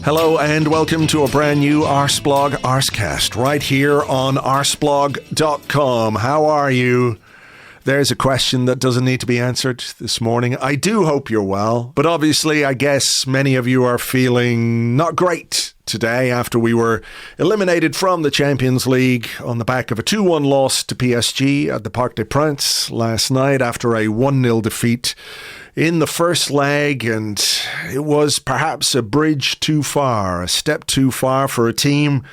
Hello and welcome to a brand new Arseblog Arsecast right here on arseblog.com. How are you? There's a question that doesn't need to be answered this morning. I do hope you're well, but obviously I guess many of you are feeling not great today after we were eliminated from the Champions League on the back of a 2-1 loss to PSG at the Parc des Princes last night after a 1-0 defeat in the first leg, and it was perhaps a bridge too far, a step too far for a team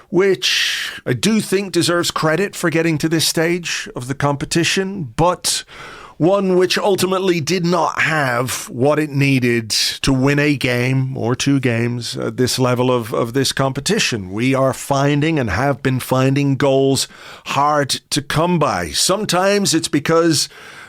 which I do think deserves credit for getting to this stage of the competition, but one which ultimately did not have what it needed to win a game or two games at this level of this competition. We are finding and have been finding goals hard to come by. Sometimes it's because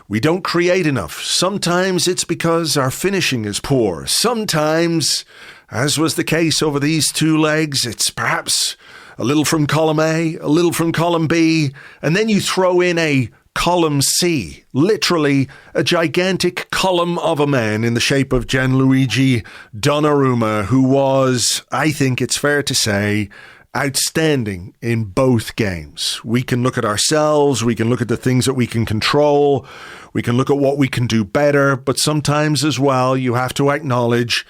we don't create enough. Sometimes it's because our finishing is poor. Sometimes, as was the case over these two legs, it's perhaps a little from column A, a little from column B, and then you throw in a column C, literally a gigantic column of a man in the shape of Gianluigi Donnarumma, who was, I think it's fair to say, outstanding in both games. We can look at ourselves, we can look at the things that we can control, we can look at what we can do better, but sometimes as well you have to acknowledge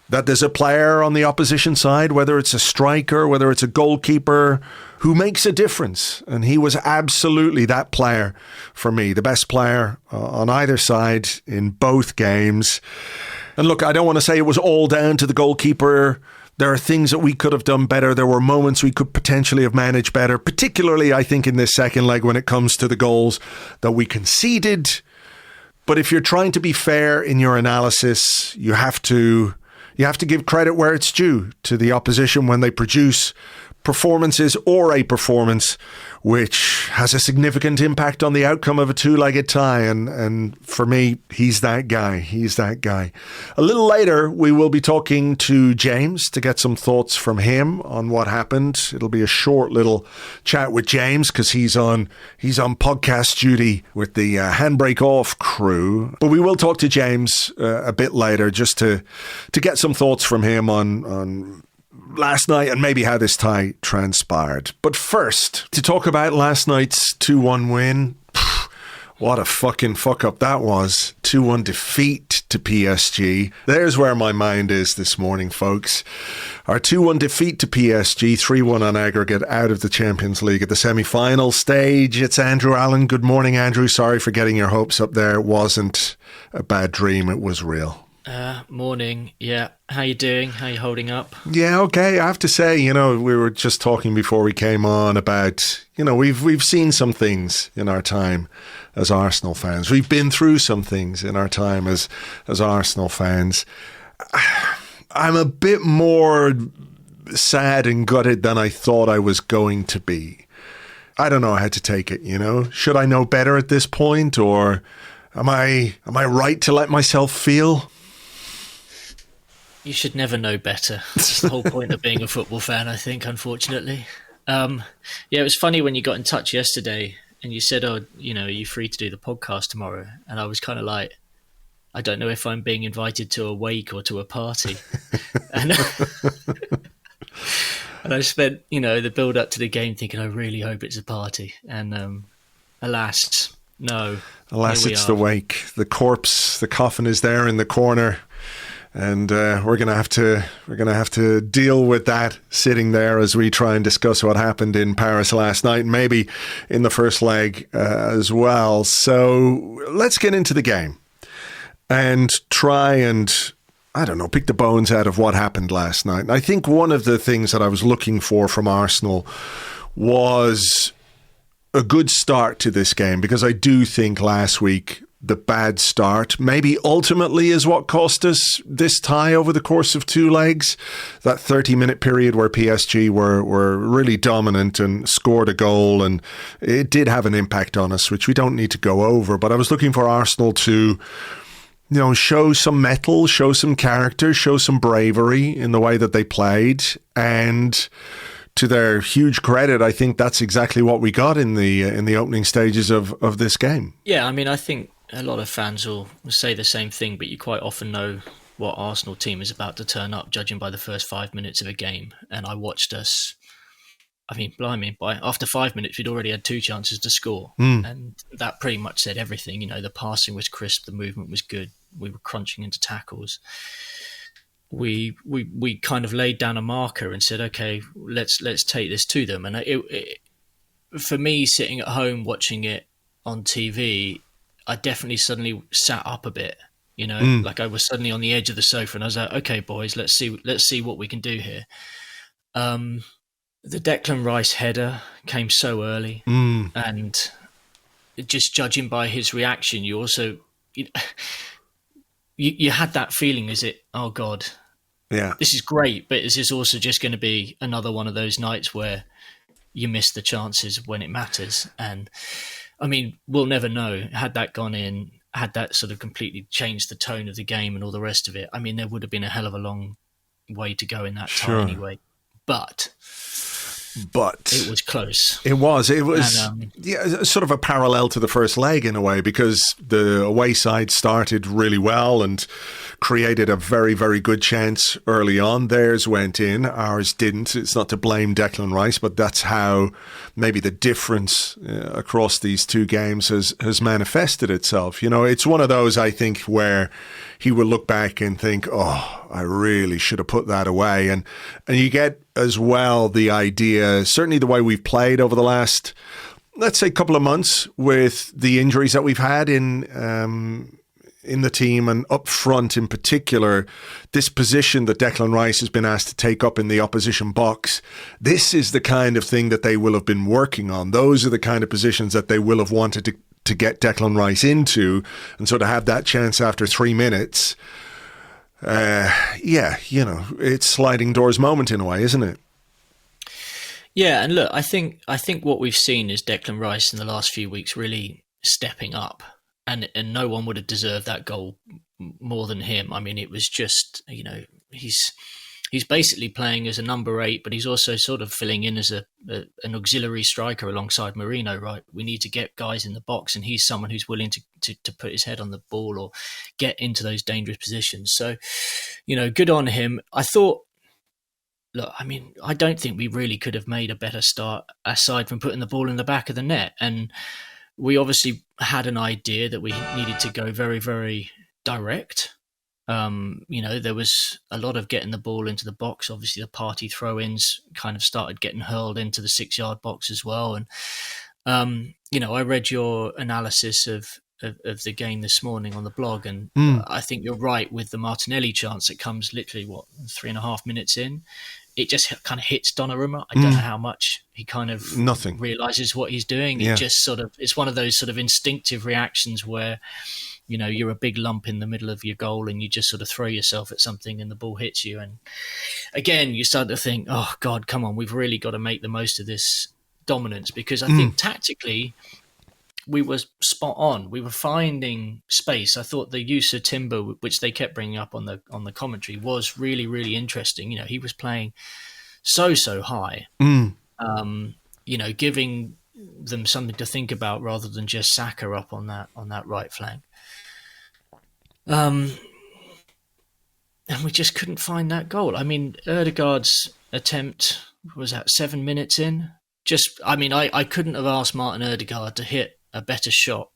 that there's a player on the opposition side, whether it's a striker, whether it's a goalkeeper, who makes a difference. And he was absolutely that player for me, the best player on either side in both games. And look, I don't want to say it was all down to the goalkeeper. There are things that we could have done better. There were moments we could potentially have managed better, particularly, I think, in this second leg when it comes to the goals that we conceded. But if you're trying to be fair in your analysis, you have to give credit where it's due to the opposition when they produce performances or a performance which has a significant impact on the outcome of a two-legged tie. And for me, he's that guy. He's that guy. A little later, we will be talking to James to get some thoughts from him on what happened. It'll be a short little chat with James because he's on podcast duty with the Handbrake Off crew. But we will talk to James a bit later just to get some thoughts from him on last night and maybe how this tie transpired. But first, to talk about last night's 2-1 win. What a fucking fuck up that was. 2-1 defeat to PSG. There's where my mind is this morning, folks. Our 2-1 defeat to PSG, 3-1 on aggregate out of the Champions League at the semi-final stage. It's Andrew Allen. Good morning, Andrew. Sorry for getting your hopes up there. It wasn't a bad dream. It was real. Morning. Yeah. How you doing? How you holding up? Yeah, okay. I have to say, we were just talking before we came on about, we've seen some things in our time as Arsenal fans. We've been through some things in our time as Arsenal fans. I'm a bit more sad and gutted than I thought I was going to be. I don't know how to take it, Should I know better at this point, or am I right to let myself feel? You should never know better. That's the whole point of being a football fan, I think, unfortunately. Yeah, it was funny when you got in touch yesterday and you said, are you free to do the podcast tomorrow? And I was kind of like, I don't know if I'm being invited to a wake or to a party. And I spent, the build up to the game thinking, I really hope it's a party. And alas, no. Alas, it's the wake. The corpse, the coffin is there in the corner. And we're gonna have to deal with that sitting there as we try and discuss what happened in Paris last night, maybe in the first leg as well. So let's get into the game and try and, pick the bones out of what happened last night. And I think one of the things that I was looking for from Arsenal was a good start to this game, because I do think last week the bad start maybe ultimately is what cost us this tie over the course of two legs. That 30-minute period where PSG were really dominant and scored a goal, and it did have an impact on us, which we don't need to go over. But I was looking for Arsenal to show some mettle, show some character, show some bravery in the way that they played. And to their huge credit, I think that's exactly what we got in the opening stages of this game. Yeah, I think a lot of fans will say the same thing, but you quite often know what Arsenal team is about to turn up, judging by the first 5 minutes of a game. And I watched us. I mean, blimey, after 5 minutes, we'd already had 2 chances to score. And that pretty much said everything. You know, the passing was crisp, the movement was good. We were crunching into tackles. We kind of laid down a marker and said, okay, let's take this to them. And for me, sitting at home watching it on TV, I definitely suddenly sat up a bit. You know, like I was suddenly on the edge of the sofa, and I was like, okay, boys, let's see what we can do here. The Declan Rice header came so early, and just judging by his reaction, you also you had that feeling, is it? Oh God, yeah, this is great, but is this also just going to be another one of those nights where you miss the chances when it matters? And I mean, we'll never know. Had that gone in, had that sort of completely changed the tone of the game and all the rest of it, I mean, there would have been a hell of a long way to go in that time anyway. But it was close. It was. And, sort of a parallel to the first leg in a way, because the away side started really well and created a very, very good chance early on. Theirs went in, ours didn't. It's not to blame Declan Rice, but that's how maybe the difference across these 2 games has manifested itself. You know, it's one of those, I think, where he will look back and think, oh, I really should have put that away. And you get as well the idea, certainly the way we've played over the last, let's say, couple of months with the injuries that we've had in the team and up front in particular, this position that Declan Rice has been asked to take up in the opposition box, this is the kind of thing that they will have been working on. Those are the kind of positions that they will have wanted to get Declan Rice into, and so to have that chance after 3 minutes, you know, it's sliding doors moment in a way, isn't it? Yeah, and look, I think what we've seen is Declan Rice in the last few weeks really stepping up, and no one would have deserved that goal more than him. I mean, it was just, you know, he's basically playing as a number 8, but he's also sort of filling in as an auxiliary striker alongside Marino, right? We need to get guys in the box, and he's someone who's willing to put his head on the ball or get into those dangerous positions. So, you know, good on him. I thought, look, I mean, I don't think we really could have made a better start aside from putting the ball in the back of the net. And we obviously had an idea that we needed to go very, very direct. You know, there was a lot of getting the ball into the box. Obviously, the party throw-ins kind of started getting hurled into the 6-yard box as well. And, you know, I read your analysis of the game this morning on the blog, and I think you're right with the Martinelli chance that comes literally, 3.5 minutes in. It just kind of hits Donnarumma. I don't know how much he kind of realizes what he's doing. It just sort of, it's one of those sort of instinctive reactions where, you know, you're a big lump in the middle of your goal and you just sort of throw yourself at something and the ball hits you. And again, you start to think, oh God, come on, we've really got to make the most of this dominance, because I think tactically we were spot on. We were finding space. I thought the use of Timber, which they kept bringing up on the commentary, was really, really interesting. You know, he was playing so high, you know, giving them something to think about rather than just Saka up on that right flank. And we just couldn't find that goal. I mean, Ødegaard's attempt was at 7 minutes in. Just, I mean, I couldn't have asked Martin Ødegaard to hit a better shot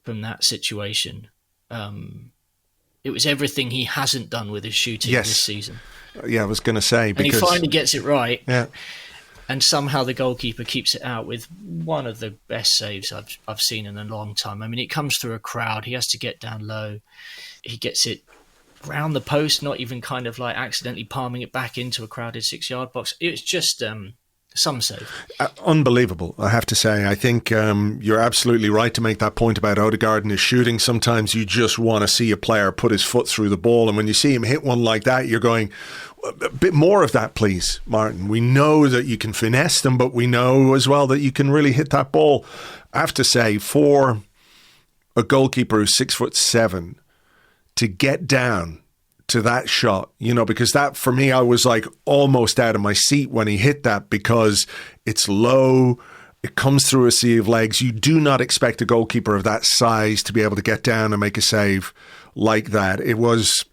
from that situation. It was everything he hasn't done with his shooting this season. Yeah, I was going to say, because and he finally gets it right. Yeah. And somehow the goalkeeper keeps it out with one of the best saves I've seen in a long time. I mean, it comes through a crowd. He has to get down low. He gets it round the post, not even kind of like accidentally palming it back into a crowded 6-yard box. It was just some save. Unbelievable, I have to say. I think you're absolutely right to make that point about Ødegaard and his shooting. Sometimes you just want to see a player put his foot through the ball, and when you see him hit one like that, you're going, a bit more of that, please, Martin. We know that you can finesse them, but we know as well that you can really hit that ball. I have to say, for a goalkeeper who's 6'7", to get down to that shot, you know, because that, for me, I was like almost out of my seat when he hit that, because it's low, it comes through a sea of legs. You do not expect a goalkeeper of that size to be able to get down and make a save like that. It was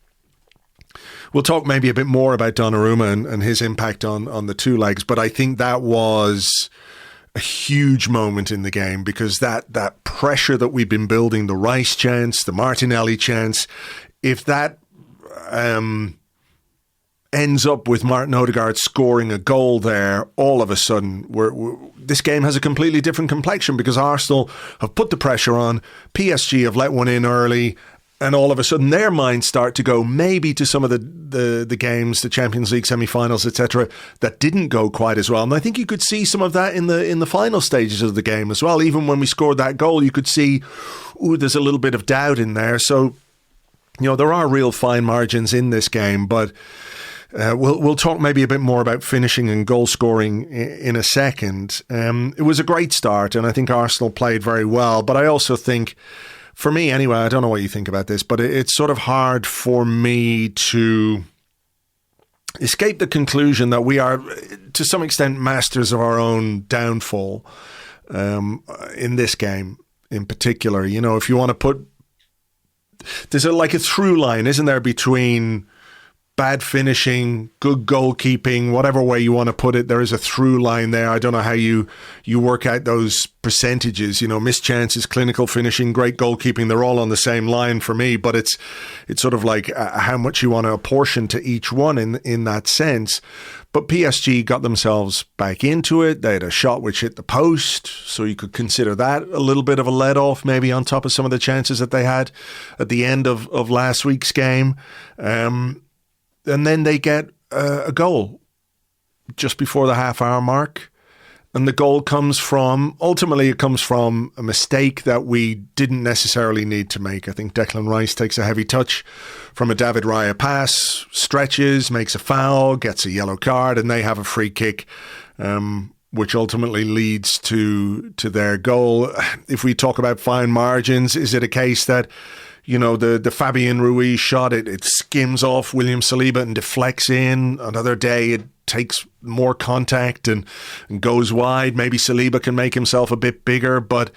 we'll talk maybe a bit more about Donnarumma and his impact on the two legs, but I think that was a huge moment in the game, because that pressure that we've been building, the Rice chance, the Martinelli chance, if that ends up with Martin Odegaard scoring a goal there, all of a sudden this game has a completely different complexion, because Arsenal have put the pressure on, PSG have let one in early, and all of a sudden their minds start to go maybe to some of the games, the Champions League semi-finals, etc., that didn't go quite as well. And I think you could see some of that in the final stages of the game as well. Even when we scored that goal, you could see, there's a little bit of doubt in there. So, there are real fine margins in this game, but we'll talk maybe a bit more about finishing and goal scoring in a second. It was a great start, and I think Arsenal played very well. But I also think, for me anyway, I don't know what you think about this, but it's sort of hard for me to escape the conclusion that we are, to some extent, masters of our own downfall in this game in particular. If you want to put... There's like a through line, isn't there, between bad finishing, good goalkeeping, whatever way you want to put it. There is a through line there. I don't know how you work out those percentages. Missed chances, clinical finishing, great goalkeeping, they're all on the same line for me, but it's sort of like how much you want to apportion to each one in that sense. But PSG got themselves back into it. They had a shot which hit the post, so you could consider that a little bit of a let-off, maybe on top of some of the chances that they had at the end of last week's game. And then they get a goal just before the half-hour mark. And the goal ultimately it comes from a mistake that we didn't necessarily need to make. I think Declan Rice takes a heavy touch from a David Raya pass, stretches, makes a foul, gets a yellow card, and they have a free kick, which ultimately leads to their goal. If we talk about fine margins, is it a case that the Fabian Ruiz shot, it skims off William Saliba and deflects in? Another day it takes more contact and goes wide. Maybe Saliba can make himself a bit bigger, but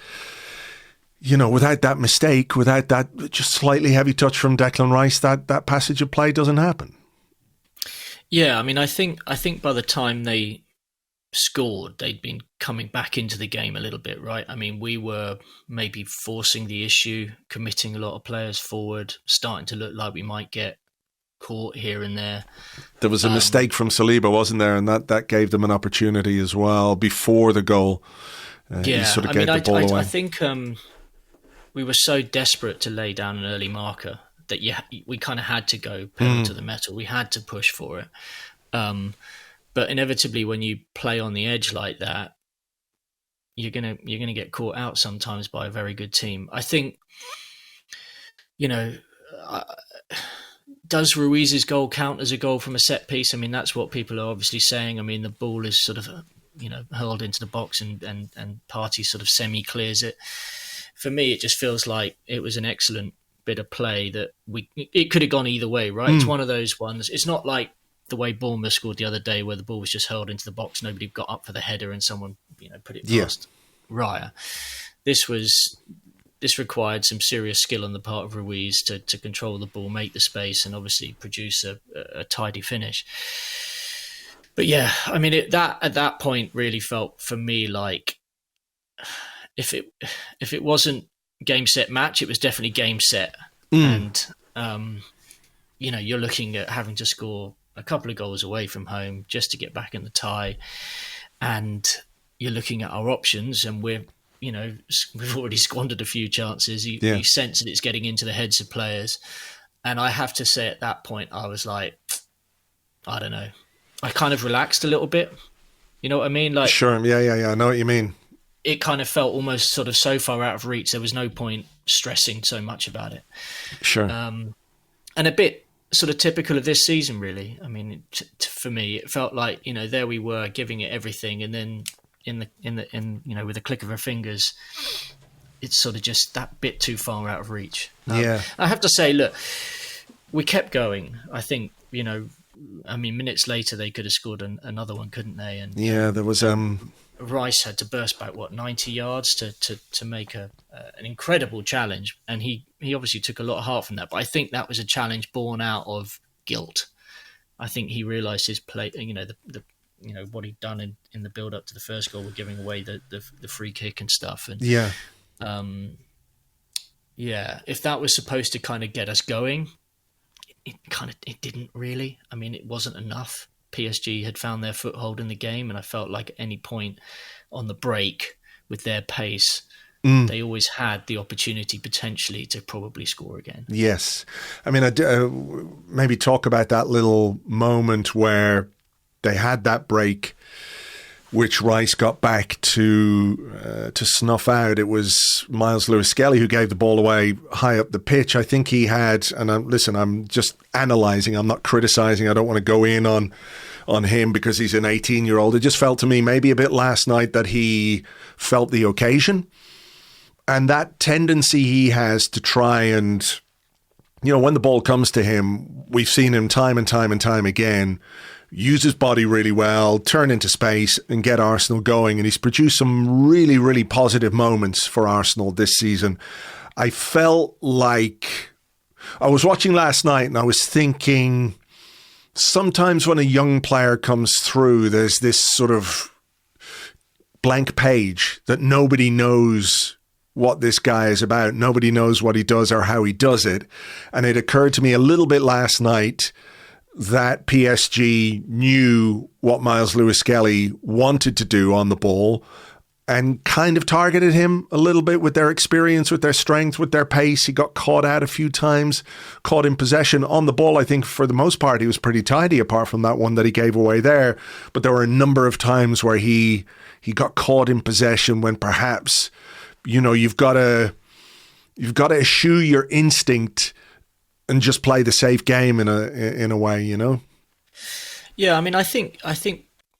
without that mistake, without that just slightly heavy touch from Declan Rice, that passage of play doesn't happen. Yeah, I mean, I think by the time they scored, they'd been coming back into the game a little bit, right? I mean, we were maybe forcing the issue, committing a lot of players forward, starting to look like we might get caught here and there. There was a mistake from Saliba, wasn't there? And that gave them an opportunity as well before the goal. Yeah, sort of gave the ball away. I think we were so desperate to lay down an early marker that we kind of had to go pedal to the metal. We had to push for it. But inevitably, when you play on the edge like that, you're gonna get caught out sometimes by a very good team. I think, does Ruiz's goal count as a goal from a set piece? I mean, that's what people are obviously saying. I mean, the ball is sort of hurled into the box and Partey sort of semi clears it. For me, it just feels like it was an excellent bit of play that it could have gone either way, right? It's one of those ones. It's not like the way Bournemouth scored the other day, where the ball was just hurled into the box, nobody got up for the header, and someone put it past Raya. This required some serious skill on the part of Ruiz to control the ball, make the space, and obviously produce a tidy finish. But yeah, I mean, at that point really felt for me like if it wasn't game set match, it was definitely game set, and you're looking at having to score a couple of goals away from home just to get back in the tie, and you're looking at our options, and we've already squandered a few chances. You sense that it's getting into the heads of players, and I have to say at that point I was like, I don't know, I kind of relaxed a little bit. You know what I mean? Like, sure, yeah, I know what you mean. It kind of felt almost sort of so far out of reach, there was no point stressing so much about it. Sure. And a bit sort of typical of this season, really. I mean, for me, it felt like there we were giving it everything, and then in with a click of our fingers, it's sort of just that bit too far out of reach. I have to say, look, we kept going. I think minutes later they could have scored another one, couldn't they? And there was Rice had to burst back 90 yards to make an incredible challenge, and he obviously took a lot of heart from that. But I think that was a challenge born out of guilt. I think he realised his play. The what he'd done in the build up to the first goal, with giving away the free kick and stuff. And if that was supposed to kind of get us going, it didn't really. I mean, it wasn't enough. PSG had found their foothold in the game, and I felt like at any point on the break with their pace, they always had the opportunity potentially to probably score again. Yes. I mean, maybe talk about that little moment where they had that break, which Rice got back to snuff out. It was Myles Lewis-Skelly who gave the ball away high up the pitch. I think he had, and I'm just analysing, I'm not criticising, I don't want to go in on him because he's an 18-year-old. It just felt to me maybe a bit last night that he felt the occasion. And that tendency he has to try and, when the ball comes to him, we've seen him time and time and time again, use his body really well, turn into space and get Arsenal going. And he's produced some really, really positive moments for Arsenal this season. I felt like I was watching last night and I was thinking sometimes when a young player comes through, there's this sort of blank page that nobody knows what this guy is about. Nobody knows what he does or how he does it. And it occurred to me a little bit last night that PSG knew what Myles Lewis-Skelly wanted to do on the ball and kind of targeted him a little bit with their experience, with their strength, with their pace. He got caught out a few times, caught in possession on the ball. I think for the most part, he was pretty tidy apart from that one that he gave away there. But there were a number of times where he got caught in possession when perhaps, you've got to eschew your instinct and just play the safe game in a way, Yeah, I mean, I think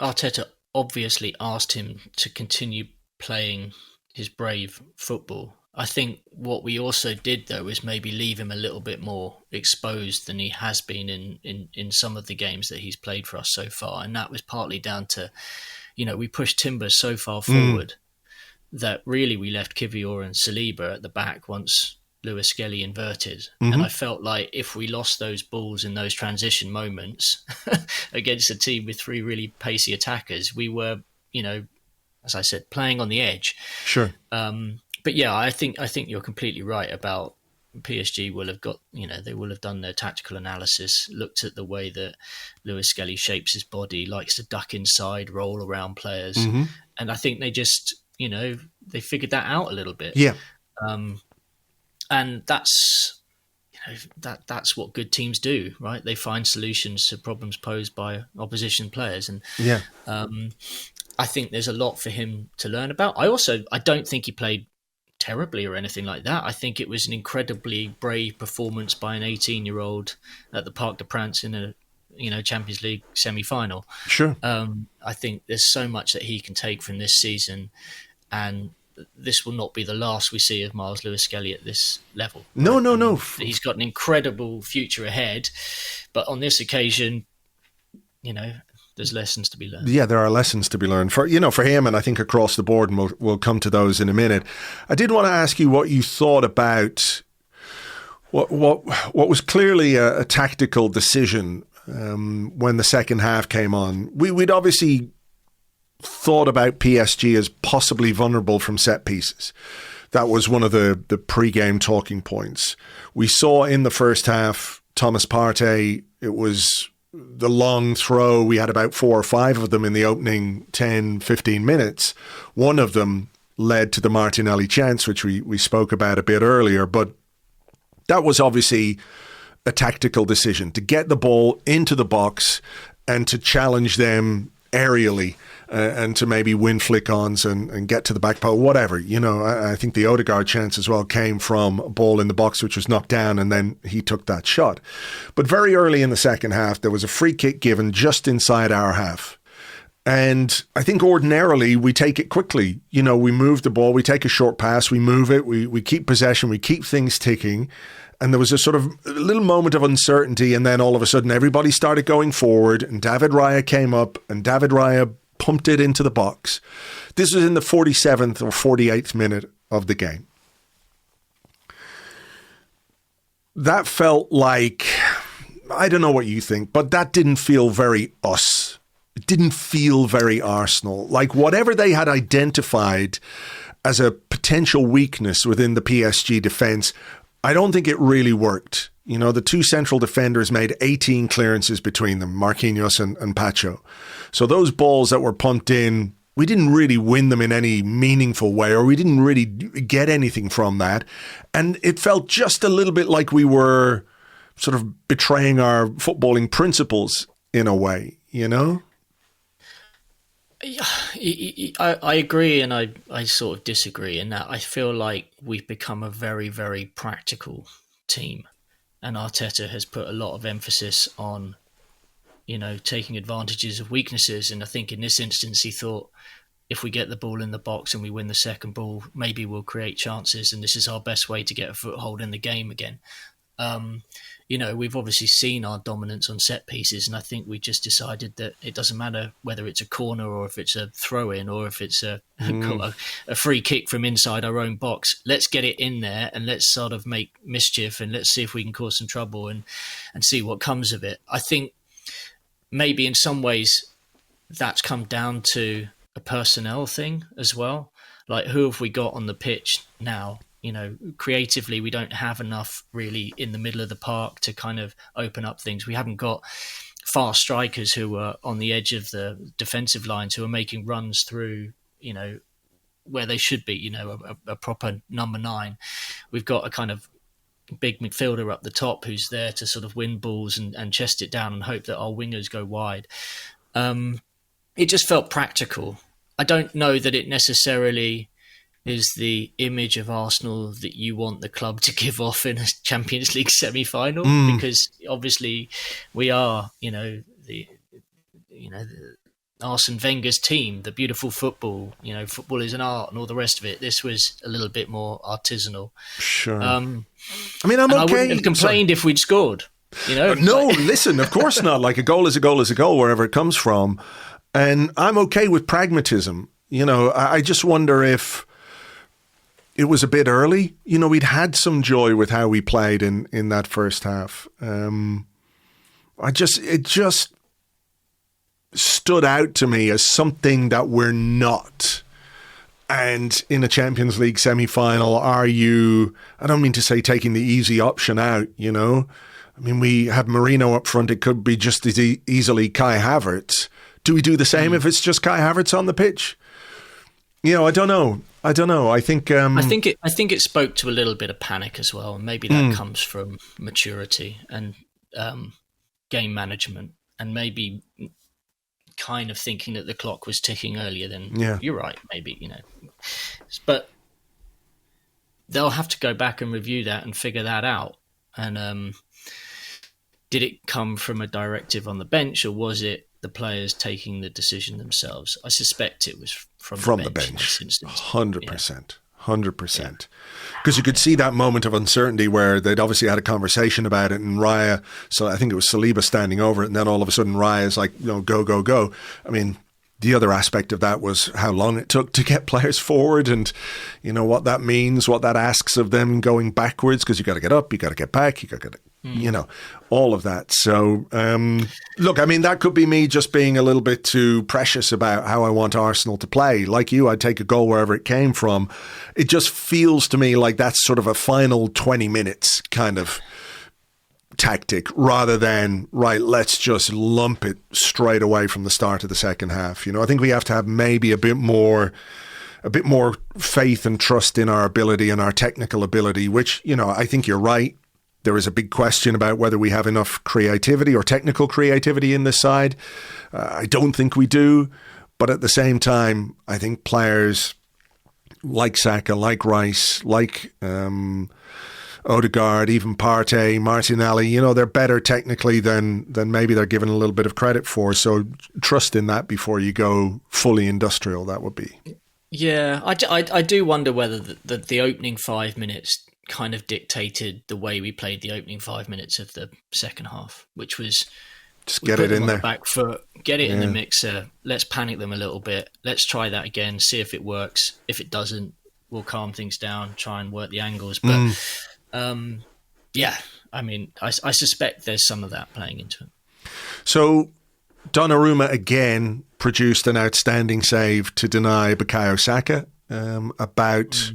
Arteta obviously asked him to continue playing his brave football. I think what we also did, though, is maybe leave him a little bit more exposed than he has been in some of the games that he's played for us so far. And that was partly down to, we pushed Timber so far forward that really we left Kivior and Saliba at the back once Lewis-Skelly inverted. And I felt like if we lost those balls in those transition moments against a team with three really pacey attackers, we were, as I said, playing on the edge. Sure. But yeah, I think you're completely right about PSG will have got, they will have done their tactical analysis, looked at the way that Lewis-Skelly shapes his body, likes to duck inside, roll around players. And I think they just, they figured that out a little bit. Yeah. And that's, that's what good teams do, right? They find solutions to problems posed by opposition players. And I think there's a lot for him to learn about. I don't think he played terribly or anything like that. I think it was an incredibly brave performance by an 18-year-old at the Parc des Princes in a Champions League semi-final. Sure. I think there's so much that he can take from this season, and this will not be the last we see of Myles Lewis-Skelly at this level. No. He's got an incredible future ahead, but on this occasion, there's lessons to be learned. Yeah, there are lessons to be learned for him, and I think across the board, and we'll come to those in a minute. I did want to ask you what you thought about what was clearly a tactical decision when the second half came on. We'd obviously thought about PSG as possibly vulnerable from set pieces. That was one of the pre-game talking points. We saw in the first half, Thomas Partey, it was the long throw. We had about 4 or 5 of them in the opening 10, 15 minutes. One of them led to the Martinelli chance, which we spoke about a bit earlier. But that was obviously a tactical decision to get the ball into the box and to challenge them aerially and to maybe win flick-ons and get to the back post, whatever. I think the Odegaard chance as well came from a ball in the box which was knocked down, and then he took that shot. But very early in the second half, there was a free kick given just inside our half. And I think ordinarily we take it quickly. We move the ball, we take a short pass, we move it, we keep possession, we keep things ticking. And there was a sort of a little moment of uncertainty, and then all of a sudden everybody started going forward, and David Raya came up, and David Raya pumped it into the box. This was in the 47th or 48th minute of the game. That felt like I don't know what you think, but that didn't feel very us. It didn't feel very Arsenal. Like whatever they had identified as a potential weakness within the PSG defence, I don't think it really worked. You know, the two central defenders made 18 clearances between them, Marquinhos and Pacho. So those balls that were pumped in, we didn't really win them in any meaningful way, or we didn't really get anything from that. And it felt just a little bit like we were sort of betraying our footballing principles in a way, you know? I agree, and I sort of disagree in that I feel like we've become a very, very practical team. And Arteta has put a lot of emphasis on, you know, taking advantages of weaknesses. And I think in this instance, he thought if we get the ball in the box and we win the second ball, maybe we'll create chances. And this is our best way to get a foothold in the game again. You know, we've obviously seen our dominance on set pieces. And I think we just decided that it doesn't matter whether it's a corner or if it's a throw in or if it's a free kick from inside our own box. Let's get it in there and let's sort of make mischief and let's see if we can cause some trouble and see what comes of it. I think maybe in some ways that's come down to a personnel thing as well. Like, who have we got on the pitch now? You know, creatively, we don't have enough really in the middle of the park to kind of open up things. We haven't got fast strikers who are on the edge of the defensive lines who are making runs through, you know, where they should be, you know, a proper number 9. We've got a kind of big midfielder up the top who's there to sort of win balls and chest it down and hope that our wingers go wide. It just felt practical. I don't know that it necessarily is the image of Arsenal that you want the club to give off in a Champions League semi-final, because obviously we are, the Arsene Wenger's team, the beautiful football, you know, football is an art and all the rest of it. This was a little bit more artisanal. Sure. I mean, I'm okay. I wouldn't have complained if we'd scored, you know. No, listen, of course not. Like, a goal is a goal is a goal, wherever it comes from. And I'm okay with pragmatism. You know, I just wonder if it was a bit early. You know, we'd had some joy with how we played in that first half. It just stood out to me as something that we're not. And in a Champions League semi-final, are you, I don't mean to say taking the easy option out, you know. I mean, we have Marino up front. It could be just as easily Kai Havertz. Do we do the same if it's just Kai Havertz on the pitch? You know, I don't know. I think it spoke to a little bit of panic as well. And maybe that comes from maturity and game management, and maybe kind of thinking that the clock was ticking earlier than you're right, maybe, you know. But they'll have to go back and review that and figure that out. And did it come from a directive on the bench, or was it the players taking the decision themselves? I suspect it was from the bench. 100%. 100%. Because you could see that moment of uncertainty where they'd obviously had a conversation about it, and Raya, so I think it was Saliba standing over it, and then all of a sudden Raya's like, you know, go, go, go. I mean, the other aspect of that was how long it took to get players forward, and, you know, what that means, what that asks of them going backwards, because you got to get up, you got to get back, you got to get, you know, all of that. So, look, I mean, that could be me just being a little bit too precious about how I want Arsenal to play. Like you, I'd take a goal wherever it came from. It just feels to me like that's sort of a final 20 minutes kind of tactic, rather than, right, let's just lump it straight away from the start of the second half. You know, I think we have to have maybe a bit more faith and trust in our ability and our technical ability, which, you know, I think you're right. There is a big question about whether we have enough creativity or technical creativity in this side. I don't think we do. But at the same time, I think players like Saka, like Rice, like Odegaard, even Partey, Martinelli, you know, they're better technically than maybe they're given a little bit of credit for. So trust in that before you go fully industrial, that would be. Yeah, I do wonder whether the opening 5 minutes kind of dictated the way we played the opening 5 minutes of the second half, which was just get it in there, back foot, get it in the mixer. Let's panic them a little bit. Let's try that again, see if it works. If it doesn't, we'll calm things down, try and work the angles. But I I mean, I suspect there's some of that playing into it. So Donnarumma again produced an outstanding save to deny Bukayo Saka about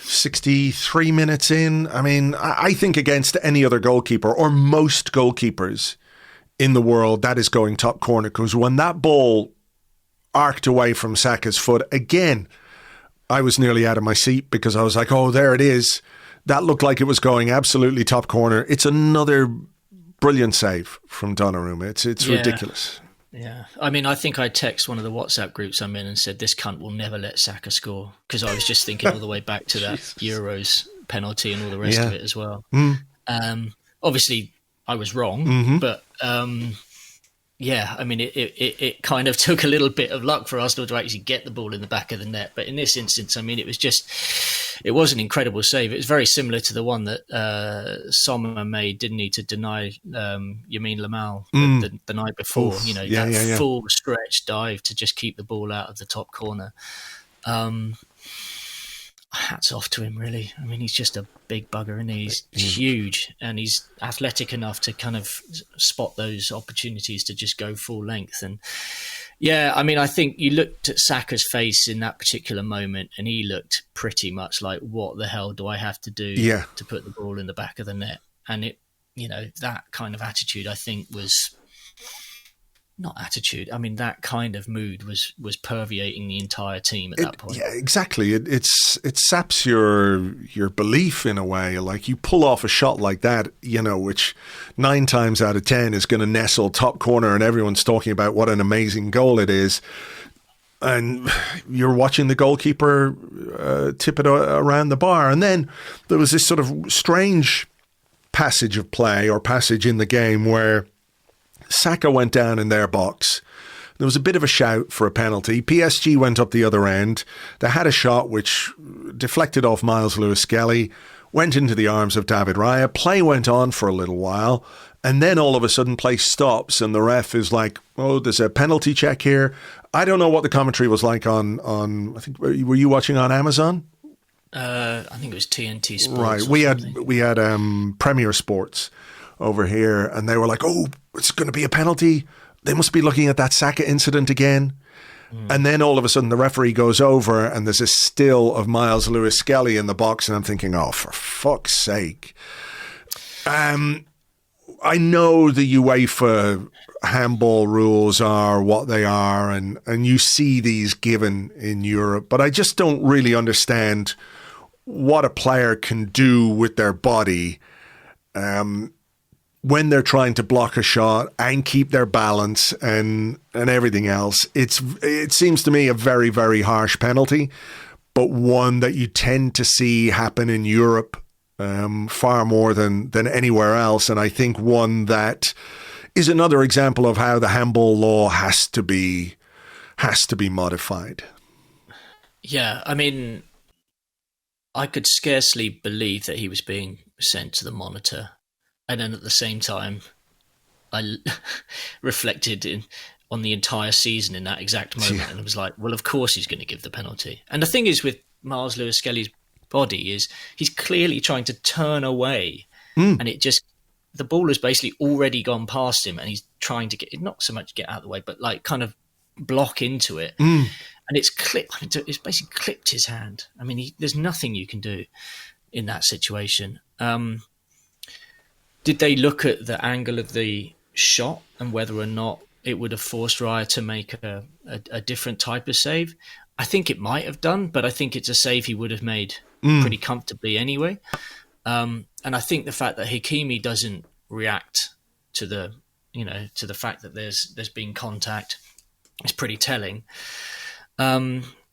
63 minutes in. I mean, I think against any other goalkeeper or most goalkeepers in the world, that is going top corner, because when that ball arced away from Saka's foot, again, I was nearly out of my seat because I was like, oh, there it is. That looked like it was going absolutely top corner. It's another brilliant save from Donnarumma. It's ridiculous. Yeah. I mean, I think I text one of the WhatsApp groups I'm in and said, this cunt will never let Saka score, because I was just thinking all the way back to that Euros penalty and all the rest of it as well. Obviously, I was wrong, but yeah, I mean, it kind of took a little bit of luck for Arsenal to actually get the ball in the back of the net. But in this instance, I mean, it was an incredible save. It was very similar to the one that Sommer made, didn't he, to deny Yamin Lamal the night before. Oof, full stretch dive to just keep the ball out of the top corner. Hats off to him, really. I mean, he's just a big bugger, and he's huge, and he's athletic enough to kind of spot those opportunities to just go full length. And yeah, I mean, I think you looked at Saka's face in that particular moment, and he looked pretty much like, what the hell do I have to do to put the ball in the back of the net? And it, that kind of attitude, I think, was not attitude. I mean, that kind of mood was permeating the entire team at that point. Yeah, exactly. It saps your belief in a way. Like, you pull off a shot like that, which 9 times out of 10 is going to nestle top corner, and everyone's talking about what an amazing goal it is. And you're watching the goalkeeper tip it around the bar. And then there was this sort of strange passage of play or passage in the game where Saka went down in their box. There was a bit of a shout for a penalty. PSG went up the other end. They had a shot which deflected off Miles Lewis-Skelly, went into the arms of David Raya. Play went on for a little while, and then all of a sudden play stops, and the ref is like, oh, there's a penalty check here. I don't know what the commentary was like on I think, were you watching on Amazon? I think it was TNT Sports. Right. We had Premier Sports over here, and they were like, oh, it's going to be a penalty. They must be looking at that Saka incident again. And then all of a sudden the referee goes over and there's a still of Miles Lewis-Skelly in the box, and I'm thinking, oh, for fuck's sake. I know the UEFA handball rules are what they are, and you see these given in Europe, but I just don't really understand what a player can do with their body when they're trying to block a shot and keep their balance and everything else. It seems to me a very, very harsh penalty, but one that you tend to see happen in Europe far more than anywhere else. And I think one that is another example of how the handball law has to be modified. Yeah, I mean, I could scarcely believe that he was being sent to the monitor. And then at the same time, I reflected on the entire season in that exact moment. And it was like, well, of course he's going to give the penalty. And the thing is with Miles Lewis-Skelly's body is he's clearly trying to turn away. And the ball has basically already gone past him, and he's trying to not so much get out of the way, but like kind of block into it. And it's basically clipped his hand. I mean, there's nothing you can do in that situation. Did they look at the angle of the shot and whether or not it would have forced Raya to make a different type of save? I think it might have done, but I think it's a save he would have made pretty comfortably anyway. And I think the fact that Hakimi doesn't react to the fact that there's been contact is pretty telling.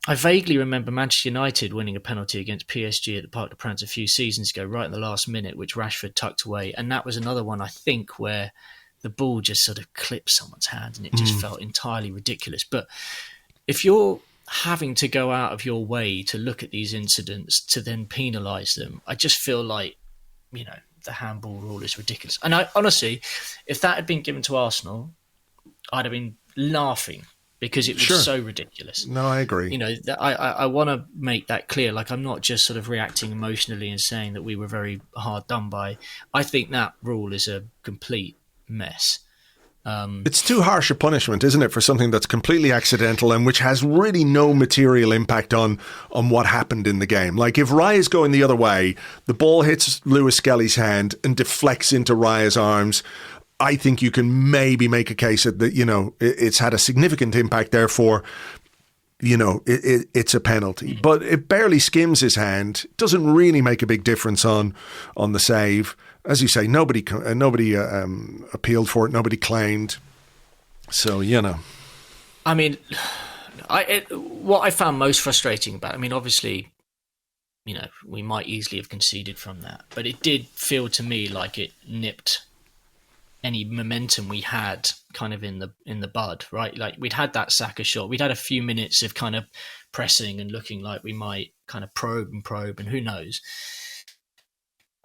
I vaguely remember Manchester United winning a penalty against PSG at the Parc des Princes a few seasons ago, right in the last minute, which Rashford tucked away. And that was another one, I think, where the ball just sort of clipped someone's hand and it just felt entirely ridiculous. But if you're having to go out of your way to look at these incidents to then penalise them, I just feel like, the handball rule is ridiculous. And I honestly, if that had been given to Arsenal, I'd have been laughing because it was so ridiculous. No, I agree. You know, I want to make that clear. Like, I'm not just sort of reacting emotionally and saying that we were very hard done by. I think that rule is a complete mess. It's too harsh a punishment, isn't it, for something that's completely accidental and which has really no material impact on what happened in the game. Like, if Raya's going the other way, the ball hits Lewis Skelly's hand and deflects into Raya's arms, I think you can maybe make a case that, you know, it's had a significant impact, therefore, you know, it's a penalty. But it barely skims his hand, doesn't really make a big difference on the save. As you say, nobody appealed for it, nobody claimed. So, you know. I mean, what I found most frustrating about it, I mean, obviously, you know, we might easily have conceded from that, but it did feel to me like it nipped any momentum we had kind of in the bud, right? Like, we'd had that Saka shot, we'd had a few minutes of kind of pressing and looking like we might kind of probe, and who knows.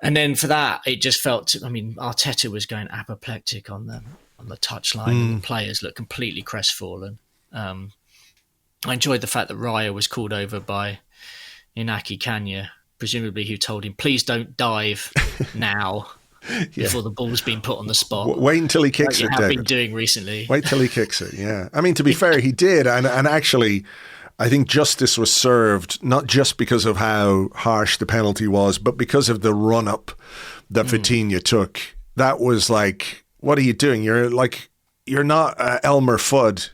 And then for that, it just felt, I mean, Arteta was going apoplectic on the touchline, and the players looked completely crestfallen. I enjoyed the fact that Raya was called over by Inaki Kanya, presumably who told him, please don't dive now before the ball's been put on the spot. Wait until he kicks it, David. David. Been doing recently. Wait till he kicks it, yeah. I mean, to be fair, he did. And actually, I think justice was served, not just because of how harsh the penalty was, but because of the run-up that Vitinha took. That was like, what are you doing? You're not Elmer Fudd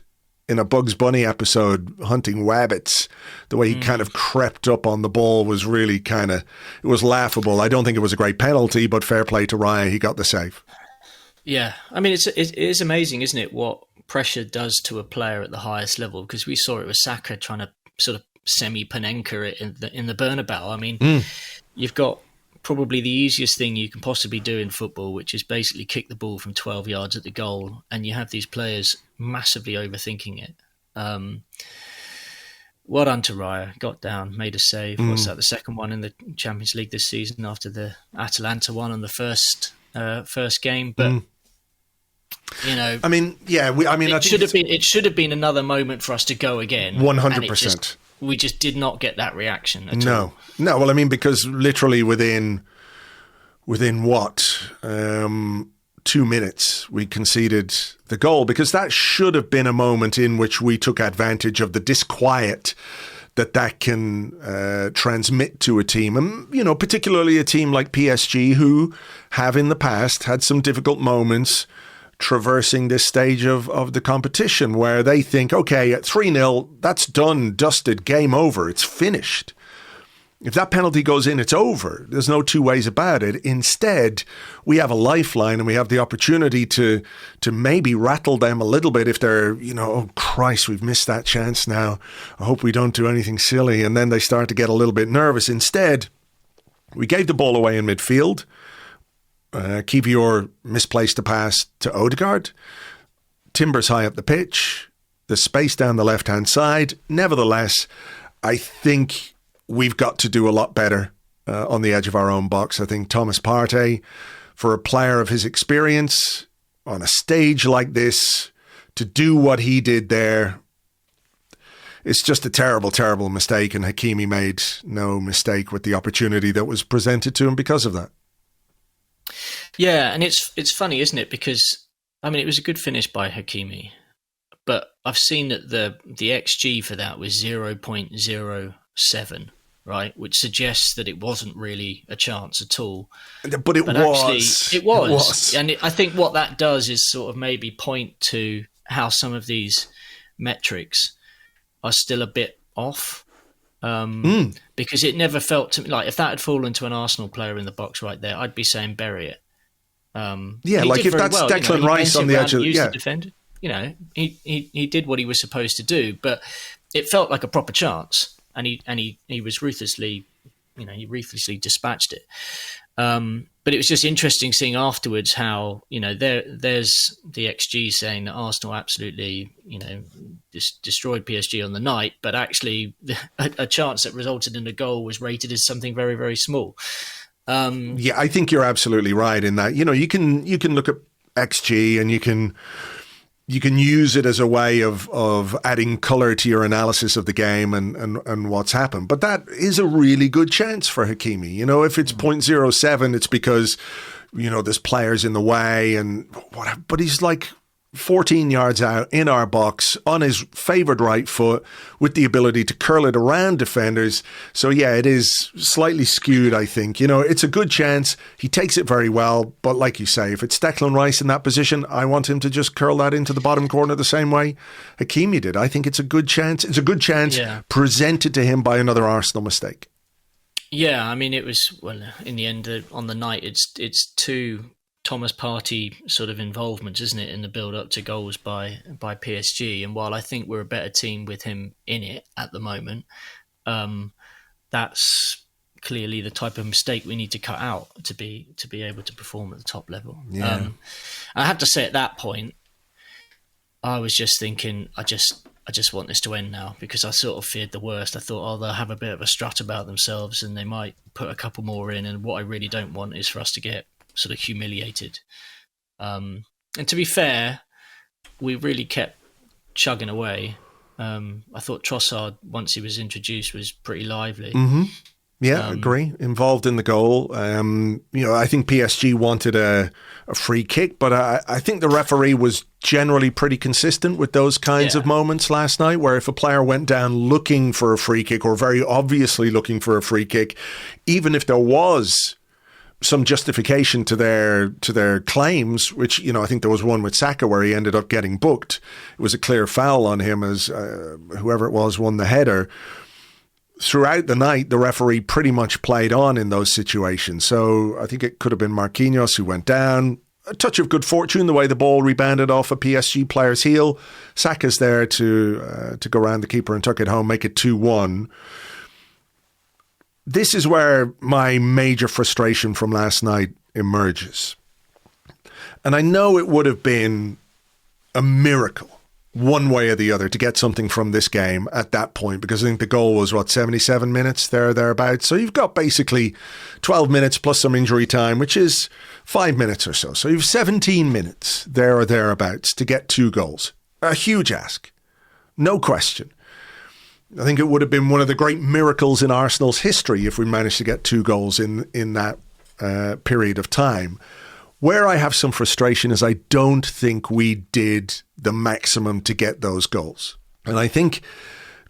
in a Bugs Bunny episode hunting wabbits. The way he kind of crept up on the ball was really it was laughable. I don't think it was a great penalty, but fair play to Raya. He got the save. Yeah. I mean, it is amazing, isn't it, what pressure does to a player at the highest level, because we saw it with Saka trying to sort of semi-Panenka it in the Bernabeu. I mean, you've got probably the easiest thing you can possibly do in football, which is basically kick the ball from 12 yards at the goal, and you have these players massively overthinking it. Well done to Raya, got down, made a save. What's that, the second one in the Champions League this season after the Atalanta one on the first game, but you know, I mean, yeah. It should have been another moment for us to go again. 100%. We just did not get that reaction at all. No. Well, I mean, because literally within what 2 minutes we conceded the goal, because that should have been a moment in which we took advantage of the disquiet that can transmit to a team, and you know, particularly a team like PSG, who have in the past had some difficult moments traversing this stage of the competition, where they think, okay, at 3-0, that's done, dusted, game over, it's finished. If that penalty goes in, it's over. There's no two ways about it. Instead, we have a lifeline, and we have the opportunity to maybe rattle them a little bit if they're, you know, oh Christ, we've missed that chance now. I hope we don't do anything silly. And then they start to get a little bit nervous. Instead, we gave the ball away in midfield. Kivior misplaced a pass to Odegaard. Timber's high up the pitch. The space down the left-hand side. Nevertheless, I think we've got to do a lot better on the edge of our own box. I think Thomas Partey, for a player of his experience, on a stage like this, to do what he did there, it's just a terrible, terrible mistake, and Hakimi made no mistake with the opportunity that was presented to him because of that. Yeah, and it's funny, isn't it? Because, I mean, it was a good finish by Hakimi, but I've seen that the XG for that was 0.07, right? Which suggests that it wasn't really a chance at all. But it was. Actually, it was. And I think what that does is sort of maybe point to how some of these metrics are still a bit off. Because it never felt to me like if that had fallen to an Arsenal player in the box right there, I'd be saying bury it. Like if that's well, Declan Rice on the edge of the defender, you know, he did what he was supposed to do, but it felt like a proper chance, and he was ruthlessly dispatched it. But it was just interesting seeing afterwards how, you know, there's the XG saying that Arsenal absolutely, you know, destroyed PSG on the night, but actually a chance that resulted in a goal was rated as something very, very small. Yeah, I think you're absolutely right in that. You know, you can look at XG and you can you can use it as a way of adding colour to your analysis of the game and what's happened. But that is a really good chance for Hakimi. You know, if it's 0.07, it's because, you know, there's players in the way and whatever. But he's like 14 yards out in our box on his favoured right foot with the ability to curl it around defenders. So yeah, it is slightly skewed, I think. You know, it's a good chance. He takes it very well. But like you say, if it's Declan Rice in that position, I want him to just curl that into the bottom corner the same way Hakimi did. I think it's a good chance. It's a good chance presented to him by another Arsenal mistake. Yeah, I mean, it was, well, in the end, on the night, it's two Thomas Partey sort of involvement, isn't it, in the build-up to goals by PSG? And while I think we're a better team with him in it at the moment, that's clearly the type of mistake we need to cut out to be able to perform at the top level. Yeah. I have to say, at that point, I was just thinking, I just want this to end now, because I sort of feared the worst. I thought, they'll have a bit of a strut about themselves and they might put a couple more in. And what I really don't want is for us to get sort of humiliated. And to be fair, we really kept chugging away. I thought Trossard, once he was introduced, was pretty lively. Mm-hmm. Yeah, agree. Involved in the goal. You know, I think PSG wanted a free kick, but I think the referee was generally pretty consistent with those kinds of moments last night, where if a player went down looking for a free kick or very obviously looking for a free kick, even if there was some justification to their claims, which, you know, I think there was one with Saka where he ended up getting booked. It was a clear foul on him as whoever it was won the header. Throughout the night, the referee pretty much played on in those situations. So I think it could have been Marquinhos who went down. A touch of good fortune, the way the ball rebounded off a PSG player's heel. Saka's there to go around the keeper and tuck it home, make it 2-1. This is where my major frustration from last night emerges. And I know it would have been a miracle, one way or the other, to get something from this game at that point, because I think the goal was, 77 minutes, thereabouts. So you've got basically 12 minutes plus some injury time, which is 5 minutes or so. So you've 17 minutes there or thereabouts to get 2 goals. A huge ask, no question. I think it would have been one of the great miracles in Arsenal's history if we managed to get 2 goals in that period of time. Where I have some frustration is I don't think we did the maximum to get those goals. And I think,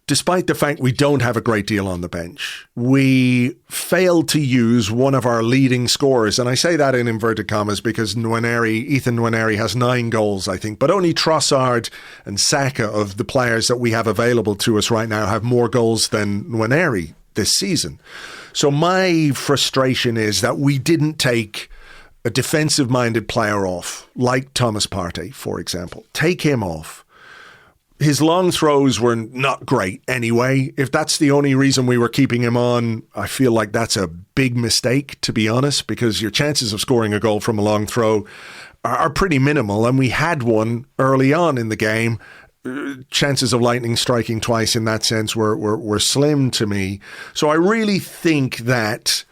despite the fact we don't have a great deal on the bench, we failed to use one of our leading scorers. And I say that in inverted commas because Ethan Nwaneri has 9 goals, I think. But only Trossard and Saka, of the players that we have available to us right now, have more goals than Nwaneri this season. So my frustration is that we didn't take a defensive-minded player off, like Thomas Partey, for example. Take him off. His long throws were not great anyway. If that's the only reason we were keeping him on, I feel like that's a big mistake, to be honest, because your chances of scoring a goal from a long throw are pretty minimal. And we had one early on in the game. Chances of lightning striking twice in that sense were slim to me. So I really think that,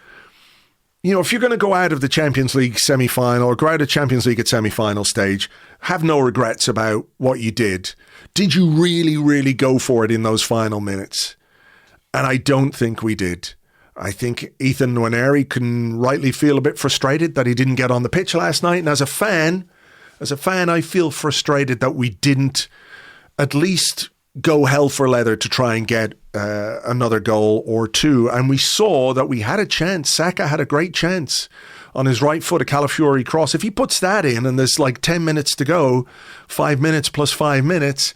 you know, if you're going to go out of the Champions League semi-final or go out of Champions League at semi-final stage, have no regrets about what you did. Did you really, really go for it in those final minutes? And I don't think we did. I think Ethan Nwaneri can rightly feel a bit frustrated that he didn't get on the pitch last night. And as a fan, I feel frustrated that we didn't at least go hell for leather to try and get another goal or 2. And we saw that we had a chance. Saka had a great chance on his right foot, a Calafiori cross. If he puts that in and there's like 10 minutes to go, 5 minutes plus 5 minutes,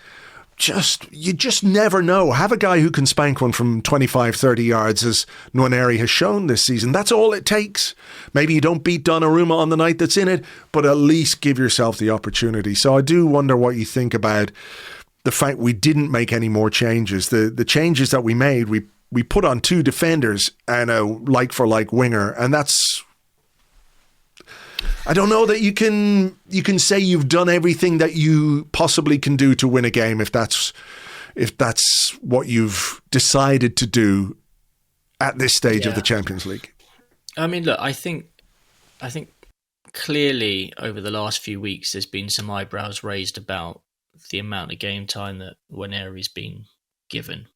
you just never know. Have a guy who can spank one from 25, 30 yards, as Nwaneri has shown this season. That's all it takes. Maybe you don't beat Donnarumma on the night that's in it, but at least give yourself the opportunity. So I do wonder what you think about the fact we didn't make any more changes. The changes that we made, we put on 2 defenders and a like-for-like winger, and that's, I don't know that you can say you've done everything that you possibly can do to win a game if that's what you've decided to do at this stage of the Champions League. I mean, look, I think clearly over the last few weeks there's been some eyebrows raised about the amount of game time that Nwaneri's been given.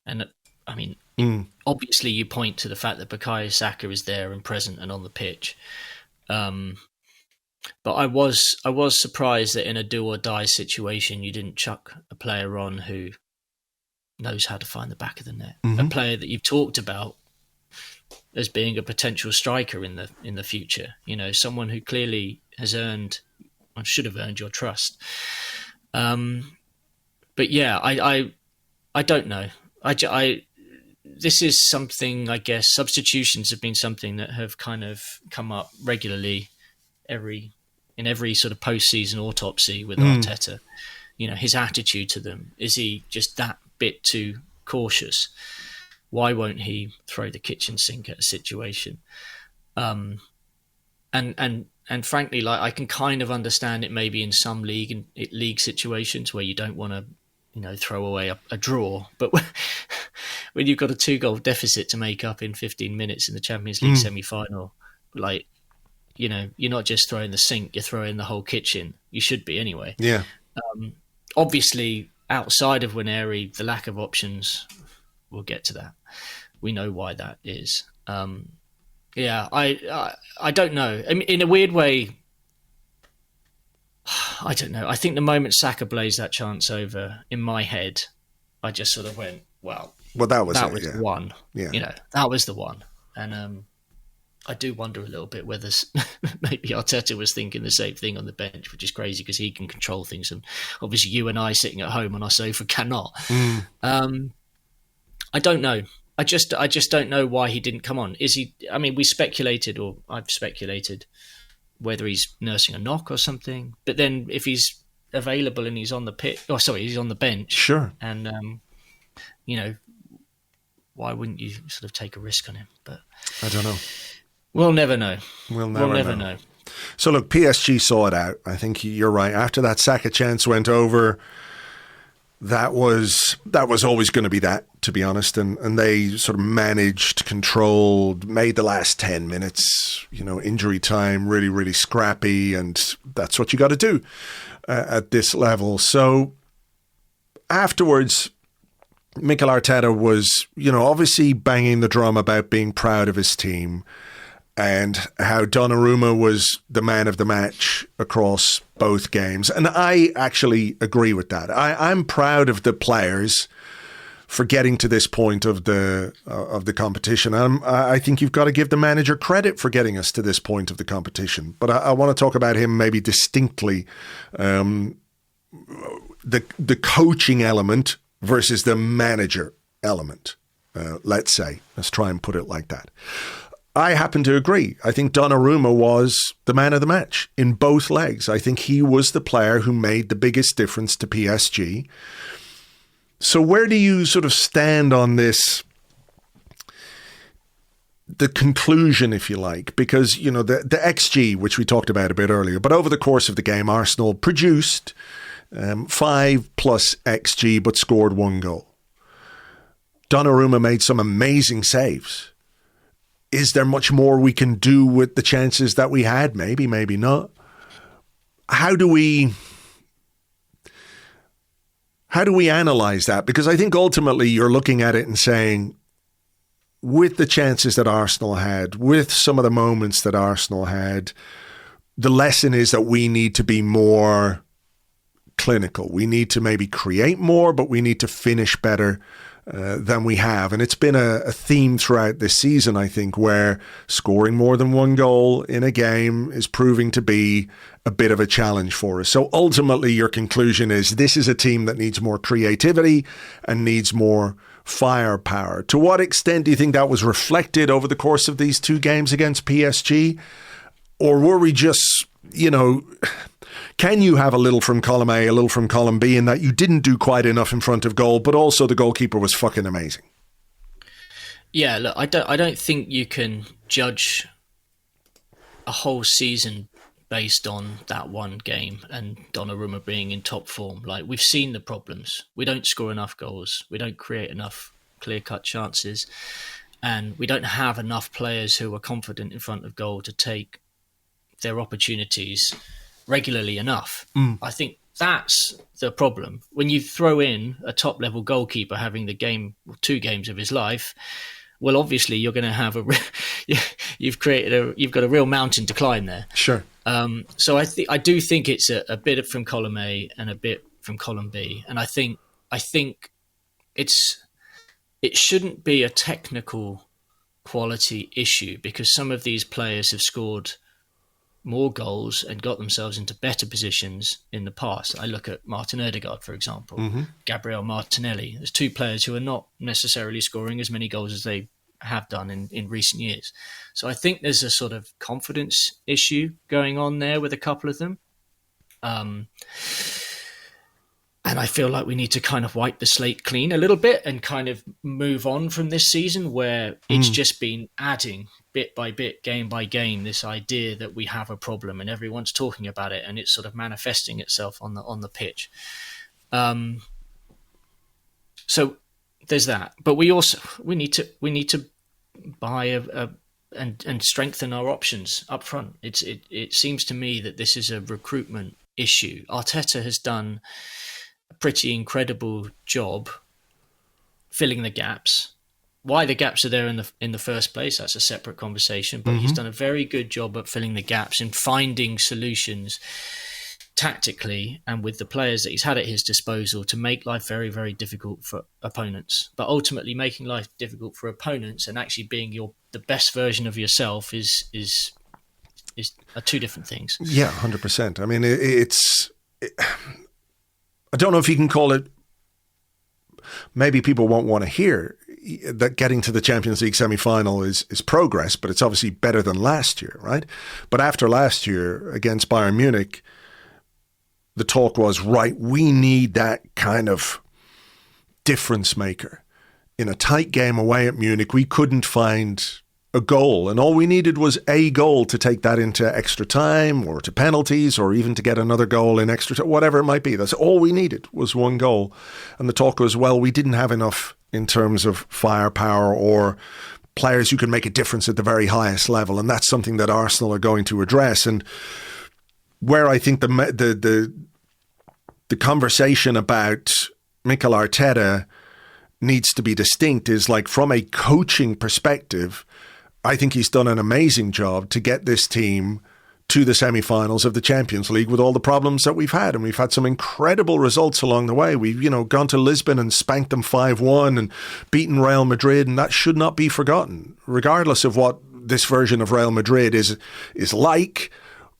And I mean, obviously you point to the fact that Bukayo Saka is there and present and on the pitch. But I was surprised that in a do or die situation, you didn't chuck a player on who knows how to find the back of the net. A player that you've talked about as being a potential striker in the future. You know, someone who clearly has earned, or should have earned your trust. But yeah, I don't know. This is something, I guess, substitutions have been something that have kind of come up regularly in every sort of post-season autopsy with Arteta. You know, his attitude to them. Is he just that bit too cautious? Why won't he throw the kitchen sink at a situation? And frankly, like, I can kind of understand it maybe in some league situations where you don't want to, you know, throw away a draw. But when you've got a 2-goal deficit to make up in 15 minutes in the Champions League semi-final, like, you know, you're not just throwing the sink, you're throwing the whole kitchen. You should be anyway. Yeah. Obviously, outside of Nwaneri, the lack of options, we'll get to that. We know why that is. Yeah, I don't know. I mean, in a weird way, I don't know. I think the moment Saka blazed that chance over, in my head, I just sort of went, well, that was the one. Yeah. You know, that was the one. And I do wonder a little bit whether maybe Arteta was thinking the same thing on the bench, which is crazy because he can control things. And obviously you and I sitting at home on our sofa cannot. I don't know. I just don't know why he didn't come on. Is he? I mean, we speculated, or I've speculated, whether he's nursing a knock or something. But then, if he's available and he's on the he's on the bench. Sure. And you know, why wouldn't you sort of take a risk on him? But I don't know. We'll never know. We'll never know. So look, PSG saw it out. I think you're right. After that Saka chance went over, that was always going to be that, to be honest. And they sort of managed, controlled, made the last 10 minutes, you know, injury time, really, really scrappy. And that's what you got to do at this level. So afterwards, Mikel Arteta was, you know, obviously banging the drum about being proud of his team and how Donnarumma was the man of the match across both games. And I actually agree with that. I'm proud of the players for getting to this point of the competition. I think you've got to give the manager credit for getting us to this point of the competition. But I want to talk about him maybe distinctly, the coaching element versus the manager element, let's say. Let's try and put it like that. I happen to agree. I think Donnarumma was the man of the match in both legs. I think he was the player who made the biggest difference to PSG. So where do you sort of stand on this, the conclusion, if you like? Because, you know, the XG, which we talked about a bit earlier, but over the course of the game, Arsenal produced 5+ XG, but scored 1 goal. Donnarumma made some amazing saves. Is there much more we can do with the chances that we had? Maybe, maybe not. How do we analyze that? Because I think ultimately you're looking at it and saying, with the chances that Arsenal had, with some of the moments that Arsenal had, the lesson is that we need to be more clinical. We need to maybe create more, but we need to finish better than we have. And it's been a theme throughout this season, I think, where scoring more than 1 goal in a game is proving to be a bit of a challenge for us. So ultimately, your conclusion is this is a team that needs more creativity and needs more firepower. To what extent do you think that was reflected over the course of these 2 games against PSG? Or were we just, you know, can you have a little from column A, a little from column B, in that you didn't do quite enough in front of goal, but also the goalkeeper was fucking amazing? Yeah, look, I don't think you can judge a whole season based on that one game and Donnarumma being in top form. Like, we've seen the problems. We don't score enough goals. We don't create enough clear-cut chances. And we don't have enough players who are confident in front of goal to take their opportunities regularly enough. I think That's the problem. When you throw in a top-level goalkeeper having the game, 2 games of his life, well, obviously you're going to have you've got a real mountain to climb there. Sure. So I do think it's a bit from column A and a bit from column B, and I think it shouldn't be a technical quality issue, because some of these players have scored more goals and got themselves into better positions in the past. I look at Martin Ødegaard, for example, Gabriel Martinelli. There's 2 players who are not necessarily scoring as many goals as they have done in recent years. So I think there's a sort of confidence issue going on there with a couple of them. And I feel like we need to kind of wipe the slate clean a little bit and kind of move on from this season, where it's just been adding bit by bit, game by game, this idea that we have a problem and everyone's talking about it and it's sort of manifesting itself on the pitch. So there's that, but we need to buy and strengthen our options up front. It seems to me that this is a recruitment issue. Arteta has done a pretty incredible job filling the gaps. Why the gaps are there in the first place, that's a separate conversation, but he's done a very good job at filling the gaps and finding solutions tactically and with the players that he's had at his disposal to make life very, very difficult for opponents. But ultimately making life difficult for opponents and actually being the best version of yourself are 2 different things. Yeah, 100%. I mean, I don't know if you can call it, maybe people won't want to hear that getting to the Champions League semi-final is progress, but it's obviously better than last year, right? But after last year against Bayern Munich, the talk was, right, we need that kind of difference maker. In a tight game away at Munich, we couldn't find a goal, and all we needed was a goal to take that into extra time or to penalties or even to get another goal in extra time, whatever it might be. That's all we needed, was one goal. And the talk was, well, we didn't have enough in terms of firepower or players who can make a difference at the very highest level, and that's something that Arsenal are going to address. And where I think the conversation about Mikel Arteta needs to be distinct is, like, from a coaching perspective, I think he's done an amazing job to get this team to the semi-finals of the Champions League with all the problems that we've had. And we've had some incredible results along the way. We've, gone to Lisbon and spanked them 5-1 and beaten Real Madrid, and that should not be forgotten. Regardless of what this version of Real Madrid is like,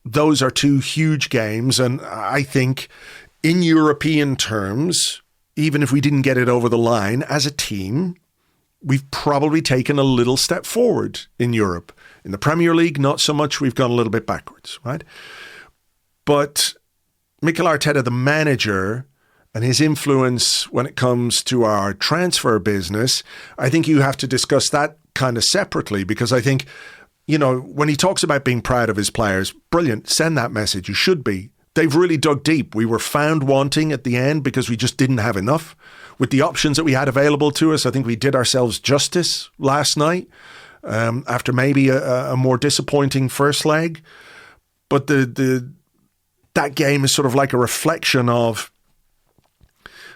those are 2 huge games. And I think in European terms, even if we didn't get it over the line as a team, we've probably taken a little step forward in Europe. In the Premier League, not so much. We've gone a little bit backwards, right? But Mikel Arteta, the manager, and his influence when it comes to our transfer business, I think you have to discuss that kind of separately, because I think, when he talks about being proud of his players, brilliant, send that message. You should be. They've really dug deep. We were found wanting at the end because we just didn't have enough. With the options that we had available to us, I think we did ourselves justice last night after maybe a more disappointing first leg. But that game is sort of like a reflection of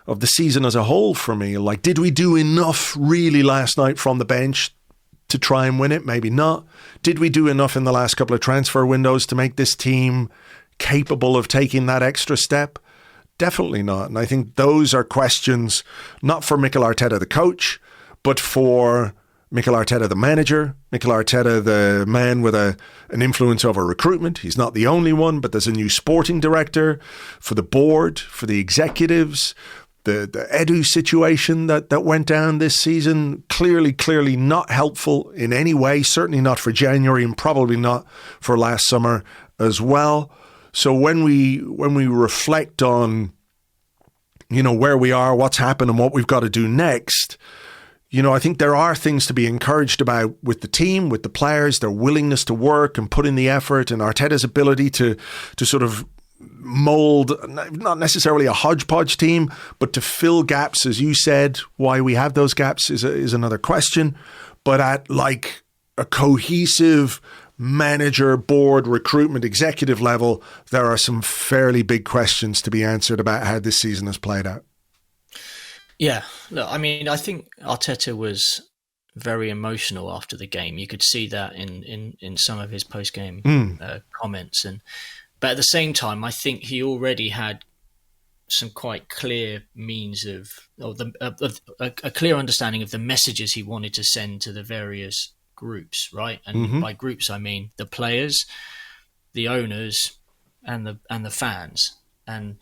the season as a whole for me. Like, did we do enough really last night from the bench to try and win it? Maybe not. Did we do enough in the last couple of transfer windows to make this team capable of taking that extra step? Definitely not. And I think those are questions not for Mikel Arteta, the coach, but for Mikel Arteta, the manager, Mikel Arteta, the man with an influence over recruitment. He's not the only one, but there's a new sporting director, for the board, for the executives, the Edu situation that went down this season. Clearly not helpful in any way, certainly not for January and probably not for last summer as well. So when we reflect on, where we are, what's happened and what we've got to do next, I think there are things to be encouraged about with the team, with the players, their willingness to work and put in the effort, and Arteta's ability to sort of mold, not necessarily a hodgepodge team, but to fill gaps, as you said. Why we have those gaps is another question. But at like a cohesive, manager, board, recruitment, executive level, there are some fairly big questions to be answered about how this season has played out. Yeah, look, I mean, I think Arteta was very emotional after the game. You could see that in some of his post-game comments. But at the same time, I think he already had some quite clear means of a clear understanding of the messages he wanted to send to the various groups, right? And by groups, I mean the players, the owners, and the fans. And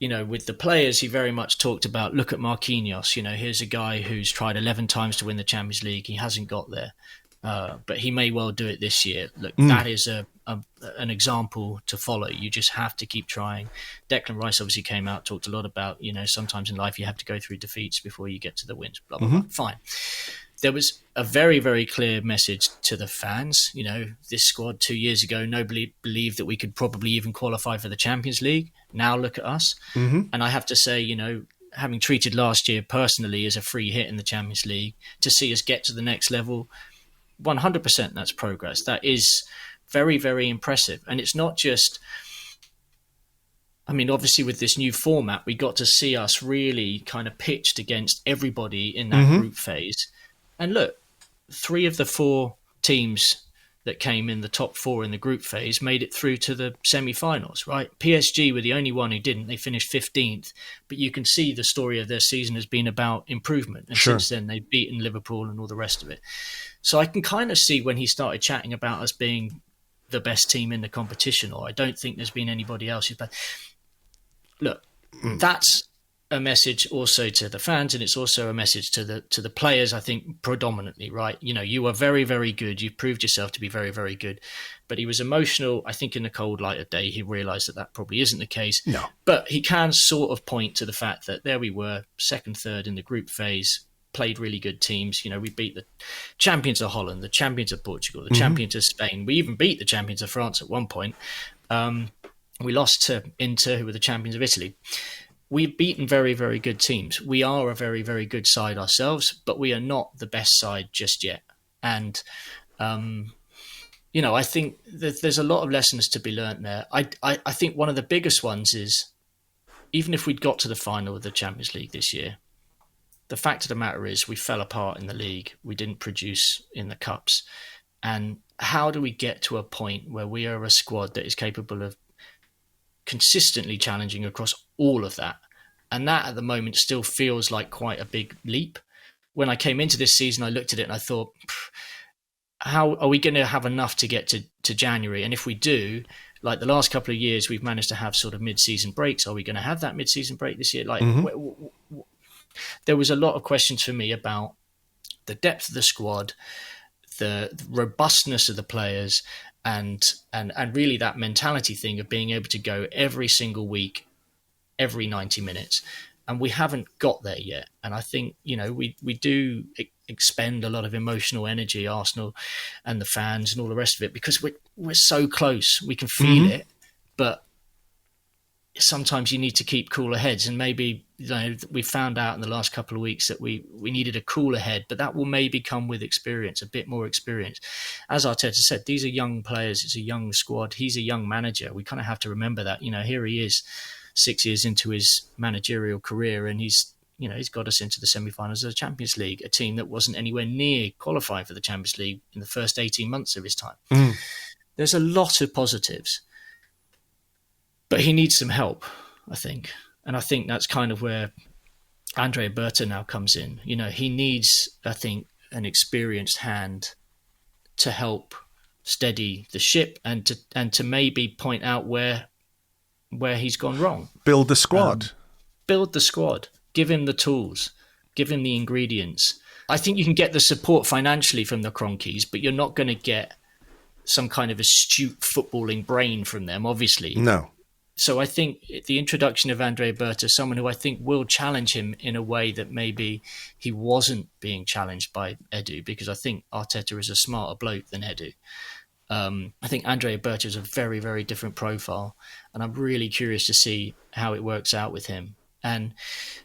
with the players, he very much talked about, look at Marquinhos. Here's a guy who's tried 11 times to win the Champions League. He hasn't got there, but he may well do it this year. Look, that is an example to follow. You just have to keep trying. Declan Rice obviously came out, talked a lot about, sometimes in life you have to go through defeats before you get to the wins, blah, blah, blah. Fine. There was a very, very clear message to the fans. This squad 2 years ago, nobody believed that we could probably even qualify for the Champions League. Now look at us. And I have to say, having treated last year personally as a free hit in the Champions League, to see us get to the next level, 100% that's progress. That is very, very impressive. And it's not just... I mean, obviously with this new format, we got to see us really kind of pitched against everybody in that group phase. And look, 3 of the 4 teams that came in the top 4 in the group phase made it through to the semi-finals, right? PSG were the only one who didn't. They finished 15th. But you can see the story of their season has been about improvement. And since then, they've beaten Liverpool and all the rest of it. So I can kind of see when he started chatting about us being the best team in the competition, or I don't think there's been anybody else who's better. Look, that's a message also to the fans, and it's also a message to the players, I think, predominantly, right? You are very, very good. You've proved yourself to be very, very good. But he was emotional. I think in the cold light of day, he realised that probably isn't the case. No. But he can sort of point to the fact that there we were, second, third in the group phase, played really good teams. We beat the champions of Holland, the champions of Portugal, the champions of Spain. We even beat the champions of France at one point. We lost to Inter, who were the champions of Italy. We've beaten very, very good teams. We are a very, very good side ourselves, but we are not the best side just yet. And, I think that there's a lot of lessons to be learnt there. I think one of the biggest ones is, even if we'd got to the final of the Champions League this year, the fact of the matter is we fell apart in the league. We didn't produce in the cups. And how do we get to a point where we are a squad that is capable of consistently challenging across all of that? And that at the moment still feels like quite a big leap. When I came into this season, I looked at it and I thought, how are we going to have enough to get to January? And if we do, like the last couple of years, we've managed to have sort of mid-season breaks. Are we going to have that mid-season break this year? Like there was a lot of questions for me about the depth of the squad, the robustness of the players, and really that mentality thing of being able to go every single week, every 90 minutes. And we haven't got there yet. And I think, we do expend a lot of emotional energy, Arsenal and the fans and all the rest of it, because we're so close. We can feel it, but sometimes you need to keep cooler heads. And maybe, we found out in the last couple of weeks that we needed a cooler head, but that will maybe come with experience, a bit more experience. As Arteta said, these are young players. It's a young squad. He's a young manager. We kind of have to remember that, here he is 6 years into his managerial career, and he's got us into the semi-finals of the Champions League, a team that wasn't anywhere near qualifying for the Champions League in the first 18 months of his time. There's a lot of positives, but he needs some help, I think. And I think that's kind of where Andrea Berta now comes in. He needs, I think, an experienced hand to help steady the ship and to maybe point out where he's gone wrong. Build the squad. Give him the tools. Give him the ingredients. I think you can get the support financially from the Cronkies, but you're not going to get some kind of astute footballing brain from them, obviously. No. So I think the introduction of Andrea Berta, someone who I think will challenge him in a way that maybe he wasn't being challenged by Edu, because I think Arteta is a smarter bloke than Edu. I think Andrea Berta is a very, very different profile, and I'm really curious to see how it works out with him. And,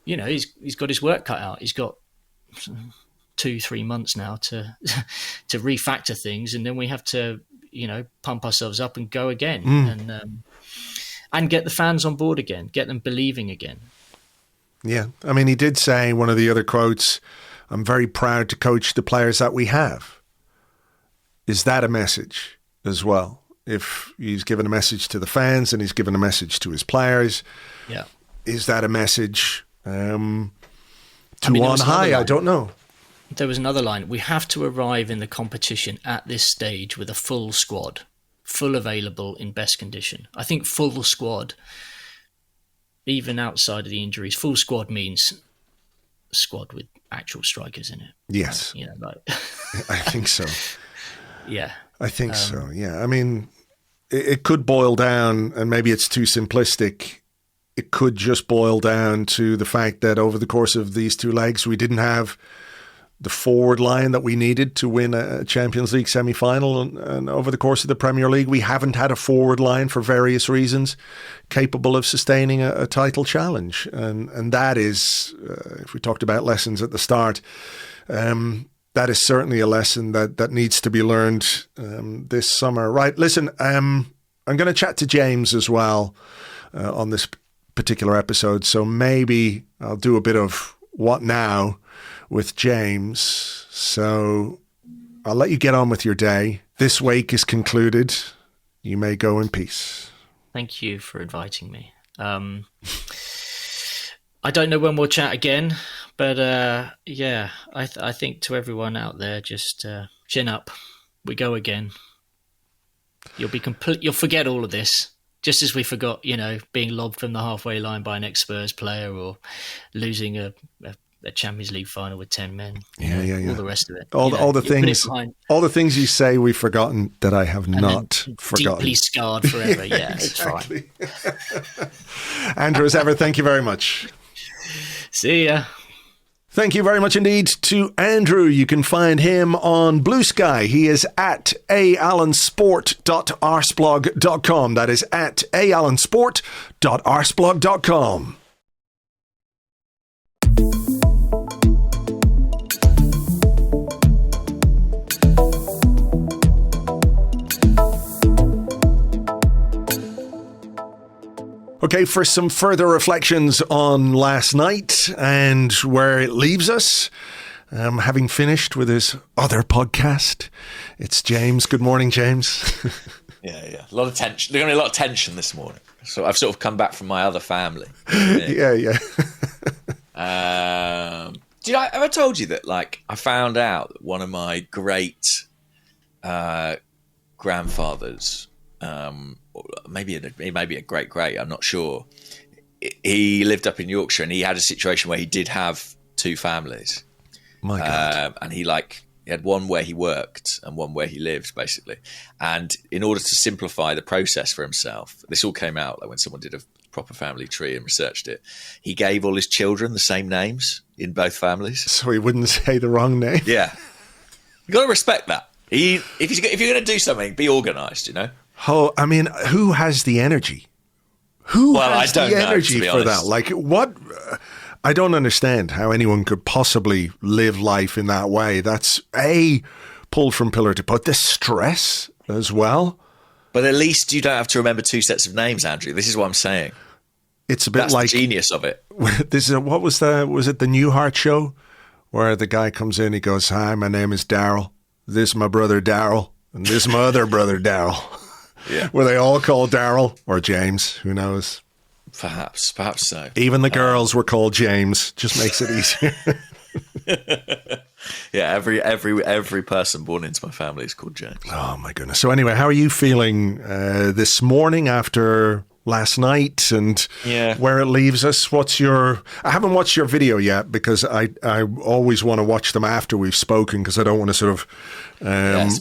he's got his work cut out. He's got 2-3 months now to refactor things, and then we have to pump ourselves up and go again, and get the fans on board again, get them believing again. Yeah, I mean, he did say, one of the other quotes, "I'm very proud to coach the players that we have." Is that a message as well? If he's given a message to the fans and he's given a message to his players, is that a message on high? I don't know. There was another line. We have to arrive in the competition at this stage with a full squad, full available in best condition. I think full squad, even outside of the injuries, full squad means a squad with actual strikers in it. Yes. I think so. Yeah. I think so, yeah. I mean, it could boil down, and maybe it's too simplistic, it could just boil down to the fact that over the course of these two legs, we didn't have the forward line that we needed to win a Champions League semi-final. And over the course of the Premier League, we haven't had a forward line for various reasons capable of sustaining a title challenge. And that is, if we talked about lessons at the start, that is certainly a lesson that needs to be learned this summer. Right, listen, I'm going to chat to James as well on this particular episode. So maybe I'll do a bit of what now with James. So I'll let you get on with your day. This week is concluded. You may go in peace. Thank you for inviting me. I don't know when we'll chat again, but I think to everyone out there, just chin up. We go again. You'll forget all of this, just as we forgot, being lobbed from the halfway line by an ex-Spurs player, or losing a Champions League final with 10 men. All the rest of it. All the things you say we've forgotten that I have not forgotten. Deeply scarred forever. Exactly. It's fine. Andrew, as ever, thank you very much. See ya. Thank you very much indeed to Andrew. You can find him on Blue Sky. He is at aallensport.arseblog.com. That is at aallensport.arseblog.com. Okay, for some further reflections on last night and where it leaves us, having finished with his other podcast, it's James. Good morning, James. Yeah. A lot of tension. There's going to be a lot of tension this morning. So I've sort of come back from my other family. Yeah. Did I ever told you that, I found out that one of my great grandfathers, maybe a great, I'm not sure. He lived up in Yorkshire, and he had a situation where he did have two families. My God. And he had one where he worked and one where he lived, basically. And in order to simplify the process for himself, this all came out when someone did a proper family tree and researched it. He gave all his children the same names in both families, so he wouldn't say the wrong name. Yeah, you got to respect that. If you're going to do something, be organised. Oh, I mean, who has the energy? Has the energy for that? What? I don't understand how anyone could possibly live life in that way. That's pulled from pillar to post. The stress as well. But at least you don't have to remember two sets of names, Andrew. This is what I'm saying. It's a bit That's like the genius of it. What was it the Newhart show where the guy comes in, he goes, "Hi, my name is Daryl. This is my brother Daryl, and this is my other brother Daryl." Yeah. Were they all called Daryl or James? Who knows? Perhaps so. Even the girls were called James. Just makes it easier. Yeah, every person born into my family is called James. Oh my goodness. So anyway, how are you feeling this morning after last night and where it leaves us? I haven't watched your video yet because I always want to watch them after we've spoken because I don't want to sort of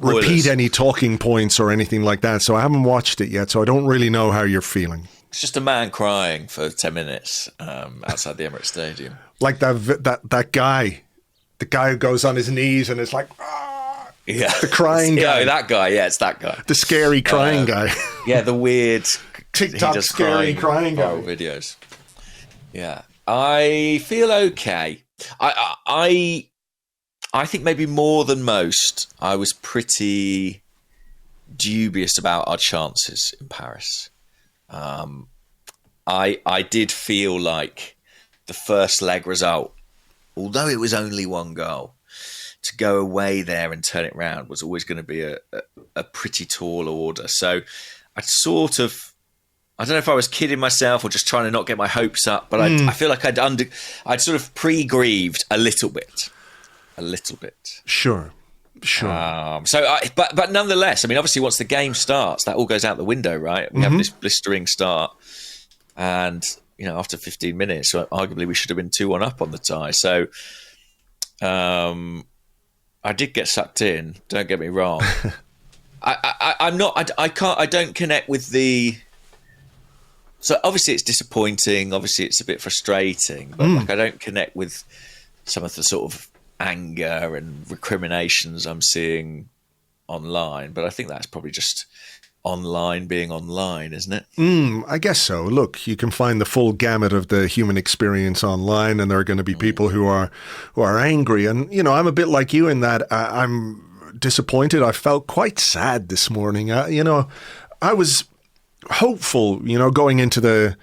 repeat any talking points or anything like that. So I haven't watched it yet, so I don't really know how you're feeling. It's just a man crying for 10 minutes outside the Emirates Stadium. Like that guy. The guy who goes on his knees and is like, ah! Yeah. The crying guy. Yeah, that guy. Yeah, it's that guy. The scary crying guy. Yeah, the weird TikTok scary crying guy. Videos. Yeah. I feel okay. I think maybe more than most, I was pretty dubious about our chances in Paris. I did feel like the first leg result, although it was only one goal, to go away there and turn it round was always going to be a pretty tall order. So I don't know if I was kidding myself or just trying to not get my hopes up, but I feel like I'd sort of pre-grieved a little bit. Sure. But nonetheless, I mean, obviously, once the game starts, that all goes out the window, right? We have this blistering start, and after 15 minutes, arguably we should have been 2-1 up on the tie. So, I did get sucked in. Don't get me wrong. I'm not. I can't. I don't connect with the. So obviously it's disappointing. Obviously it's a bit frustrating. But I don't connect with some of the sort of anger and recriminations I'm seeing online. But I think that's probably just online being online, isn't it? I guess so. Look, you can find the full gamut of the human experience online, and there are going to be people who are angry. And I'm a bit like you in that I'm disappointed. I felt quite sad this morning. I was hopeful, going into the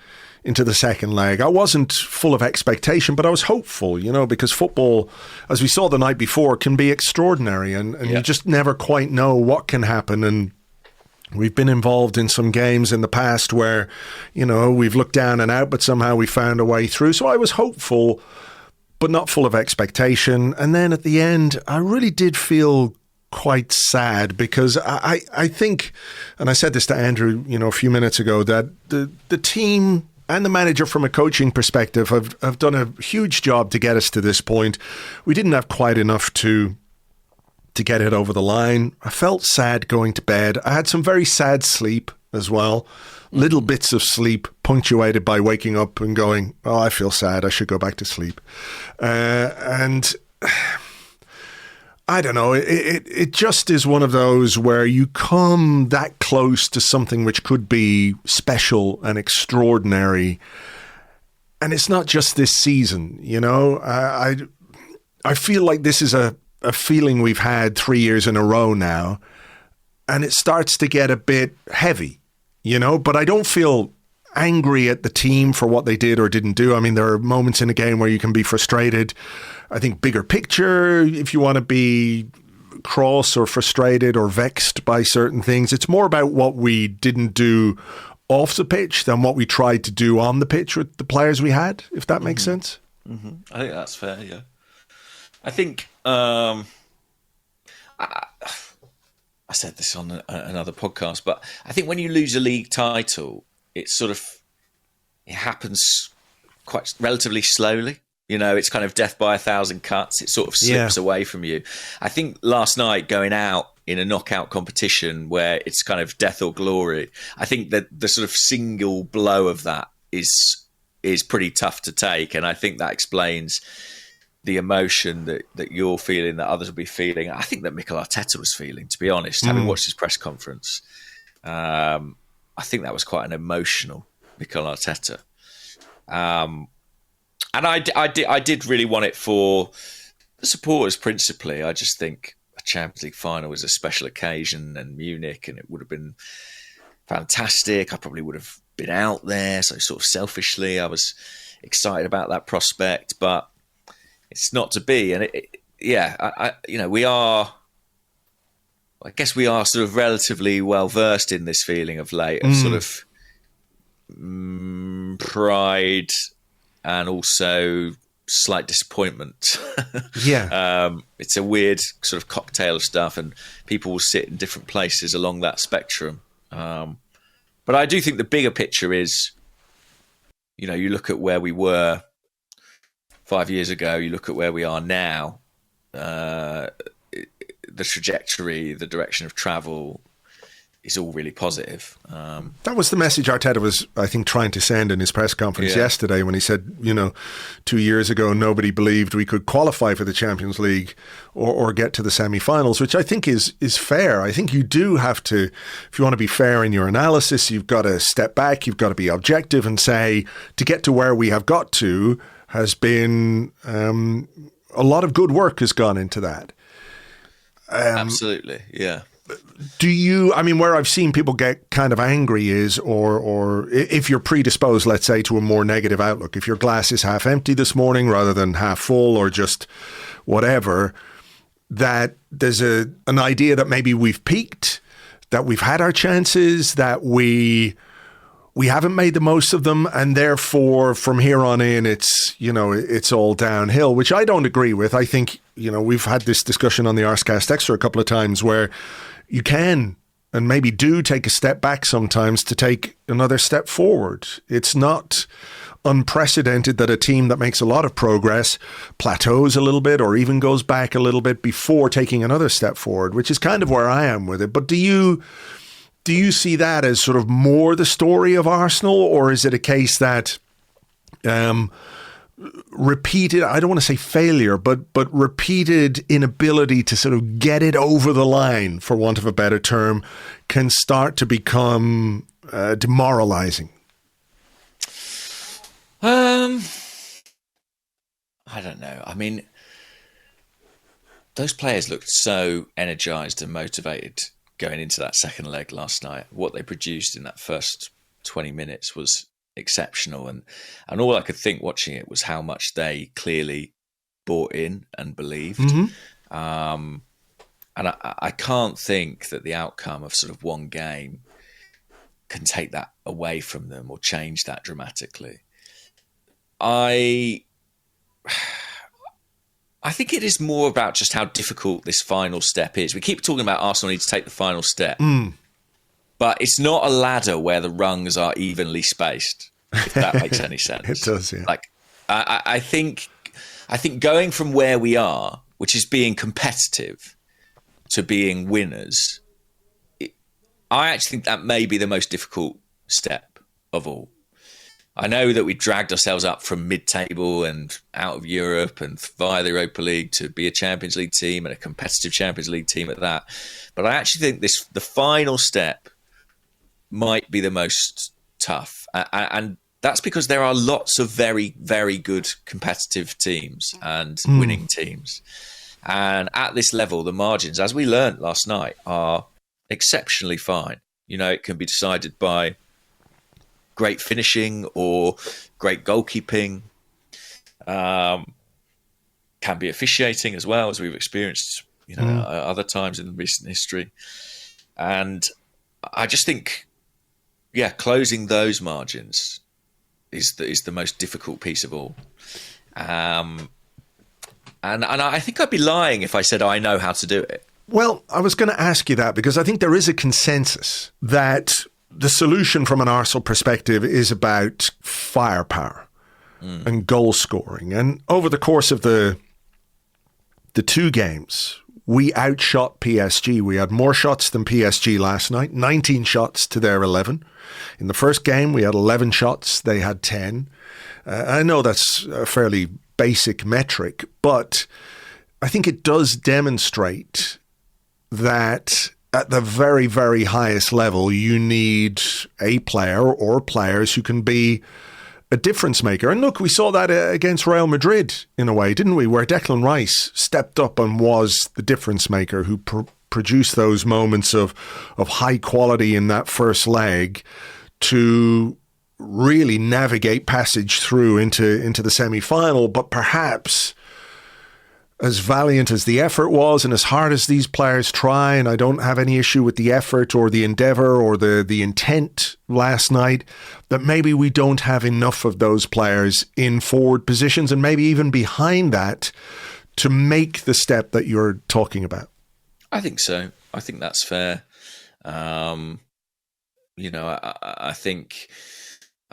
second leg. I wasn't full of expectation, but I was hopeful, because football, as we saw the night before, can be extraordinary, and you just never quite know what can happen. And we've been involved in some games in the past where, we've looked down and out, but somehow we found a way through. So I was hopeful, but not full of expectation. And then at the end, I really did feel quite sad, because I think, and I said this to Andrew, a few minutes ago, that the team and the manager from a coaching perspective have done a huge job to get us to this point. We didn't have quite enough to get it over the line. I felt sad going to bed. I had some very sad sleep as well. Little bits of sleep punctuated by waking up and going, oh, I feel sad. I should go back to sleep. And I don't know. It just is one of those where you come that close to something which could be special and extraordinary. And it's not just this season, I feel like this is a feeling we've had 3 years in a row now. And it starts to get a bit heavy, but I don't feel angry at the team for what they did or didn't do. I mean, there are moments in a game where you can be frustrated. I think bigger picture, if you want to be cross or frustrated or vexed by certain things, it's more about what we didn't do off the pitch than what we tried to do on the pitch with the players we had, if that makes sense. I think that's fair, yeah. I think I said this on another podcast, but I think when you lose a league title, it happens quite relatively slowly. It's kind of death by a thousand cuts. It sort of slips away from you. I think last night going out in a knockout competition where it's kind of death or glory, I think that the sort of single blow of that is pretty tough to take. And I think that explains the emotion that you're feeling, that others will be feeling. I think that Mikel Arteta was feeling, to be honest, having watched his press conference. I think that was quite an emotional Mikel Arteta. And I did really want it for the supporters principally. I just think a Champions League final was a special occasion, and Munich, and it would have been fantastic. I probably would have been out there. So sort of selfishly, I was excited about that prospect, but it's not to be. And we are, I guess we are sort of relatively well versed in this feeling of late of sort of pride and also slight disappointment. It's a weird sort of cocktail of stuff, and people will sit in different places along that spectrum. But I do think the bigger picture is, you look at where we were 5 years ago, you look at where we are now, the trajectory, the direction of travel is all really positive. That was the message Arteta was, I think, trying to send in his press conference yesterday when he said, 2 years ago, nobody believed we could qualify for the Champions League or get to the semi-finals, which I think is fair. I think you do have to, if you want to be fair in your analysis, you've got to step back, you've got to be objective and say, to get to where we have got to has been, a lot of good work has gone into that. Absolutely, yeah. where I've seen people get kind of angry is, or if you're predisposed, let's say, to a more negative outlook, if your glass is half empty this morning rather than half full or just whatever, that there's an idea that maybe we've peaked, that we've had our chances, that we haven't made the most of them, and therefore from here on in it's all downhill, which I don't agree with. I think, we've had this discussion on the Arsecast Extra a couple of times where you can and maybe do take a step back sometimes to take another step forward. It's not unprecedented that a team that makes a lot of progress plateaus a little bit or even goes back a little bit before taking another step forward, which is kind of where I am with it. But do you see that as sort of more the story of Arsenal, or is it a case that repeated, I don't want to say failure, but repeated inability to sort of get it over the line, for want of a better term, can start to become demoralizing? I don't know. I mean, those players looked so energised and motivated going into that second leg last night. What they produced in that first 20 minutes was exceptional, and all I could think watching it was how much they clearly bought in and believed. Mm-hmm. And I can't think that the outcome of sort of one game can take that away from them or change that dramatically. I think it is more about just how difficult this final step is. We keep talking about Arsenal need to take the final step, but it's not a ladder where the rungs are evenly spaced, if that makes any sense. It does, yeah. Like, I think going from where we are, which is being competitive, to being winners, I actually think that may be the most difficult step of all. I know that we dragged ourselves up from mid-table and out of Europe and via the Europa League to be a Champions League team and a competitive Champions League team at that. But I actually think the final step might be the most tough. And that's because there are lots of very, very good competitive teams and winning teams. And at this level, the margins, as we learned last night, are exceptionally fine. It can be decided by great finishing or great goalkeeping, can be officiating as well, as we've experienced, other times in recent history. And I just think, closing those margins is the most difficult piece of all. And I think I'd be lying if I said I know how to do it. Well, I was going to ask you that because I think there is a consensus that the solution from an Arsenal perspective is about firepower and goal scoring. And over the course of the two games, we outshot PSG. We had more shots than PSG last night, 19 shots to their 11. In the first game, we had 11 shots. They had 10. I know that's a fairly basic metric, but I think it does demonstrate that at the very, very highest level, you need a player or players who can be a difference maker. And look, we saw that against Real Madrid in a way, didn't we? Where Declan Rice stepped up and was the difference maker who produced those moments of high quality in that first leg to really navigate passage through into the semi-final. But perhaps, as valiant as the effort was and as hard as these players try, and I don't have any issue with the effort or the endeavour or the intent last night, that maybe we don't have enough of those players in forward positions and maybe even behind that to make the step that you're talking about. I think so. I think that's fair. I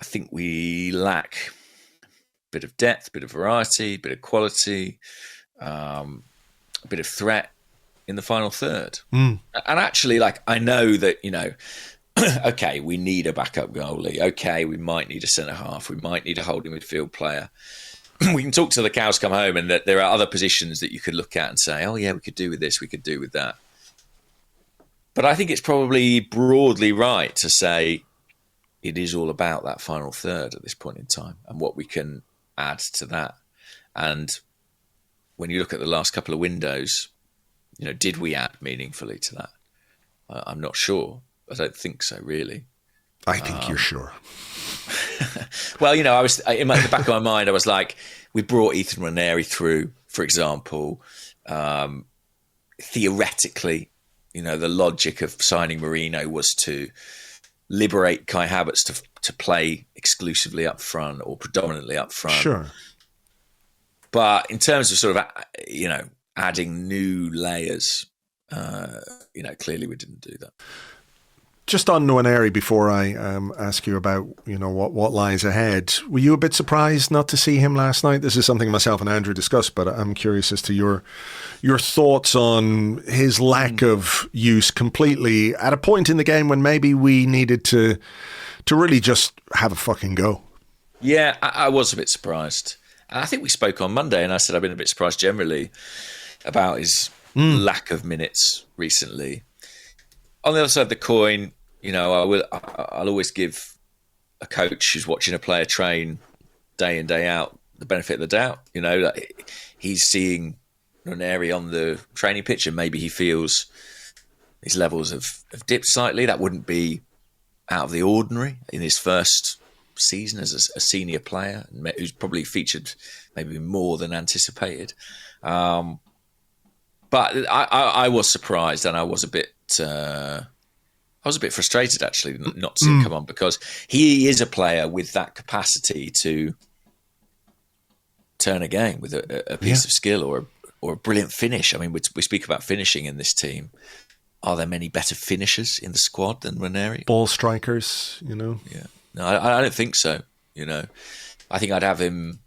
think we lack a bit of depth, a bit of variety, a bit of quality, a bit of threat in the final third. And actually, I know that, okay, we need a backup goalie. Okay, we might need a centre-half. We might need a holding midfield player. We can talk till the cows come home, and that there are other positions that you could look at and say, oh, yeah, we could do with this, we could do with that. But I think it's probably broadly right to say it is all about that final third at this point in time and what we can add to that. And when you look at the last couple of windows, did we add meaningfully to that? I'm not sure. I don't think so, really. I think you're sure. Well, I was in the back of my mind. I was like, we brought Ethan Nwaneri through, for example. Theoretically, the logic of signing Marino was to liberate Kai Havertz to play exclusively up front or predominantly up front. Sure. But in terms of sort of, adding new layers, clearly we didn't do that. Just on Nwaneri, before I ask you about, what lies ahead, were you a bit surprised not to see him last night? This is something myself and Andrew discussed, but I'm curious as to your thoughts on his lack of use completely at a point in the game when maybe we needed to really just have a fucking go. Yeah, I was a bit surprised. I think we spoke on Monday, and I said I've been a bit surprised generally about his lack of minutes recently. On the other side of the coin, I'll always give a coach who's watching a player train day in, day out the benefit of the doubt. That he's seeing Nwaneri on the training pitch and maybe he feels his levels have dipped slightly. That wouldn't be out of the ordinary in his first season as a senior player, who's probably featured maybe more than anticipated. But I was surprised, and I was a bit frustrated actually not to see him come on, because he is a player with that capacity to turn a game with a piece of skill or a brilliant finish. I mean, we speak about finishing in this team. Are there many better finishers in the squad than Nwaneri? Ball strikers, Yeah. No, I don't think so. I think I'd have him.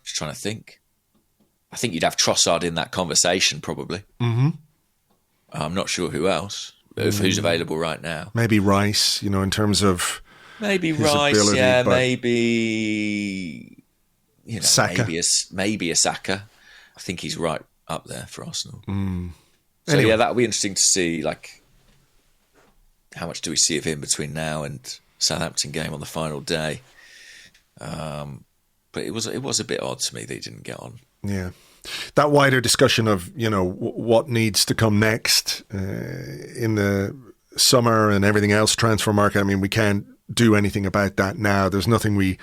Just trying to think. I think you'd have Trossard in that conversation probably. Mm-hmm. I'm not sure who else. Who's available right now? Maybe Rice. In terms of maybe his Rice. ability, yeah, but maybe Saka. Maybe a Saka. I think he's right up there for Arsenal. So Anyway. that'll be interesting to see. Like, how much do we see of him between now and Southampton game on the final day? But it was a bit odd to me that he didn't get on. Yeah. That wider discussion of, what needs to come next in the summer and everything else, transfer market. I mean, we can't do anything about that now. There's nothing we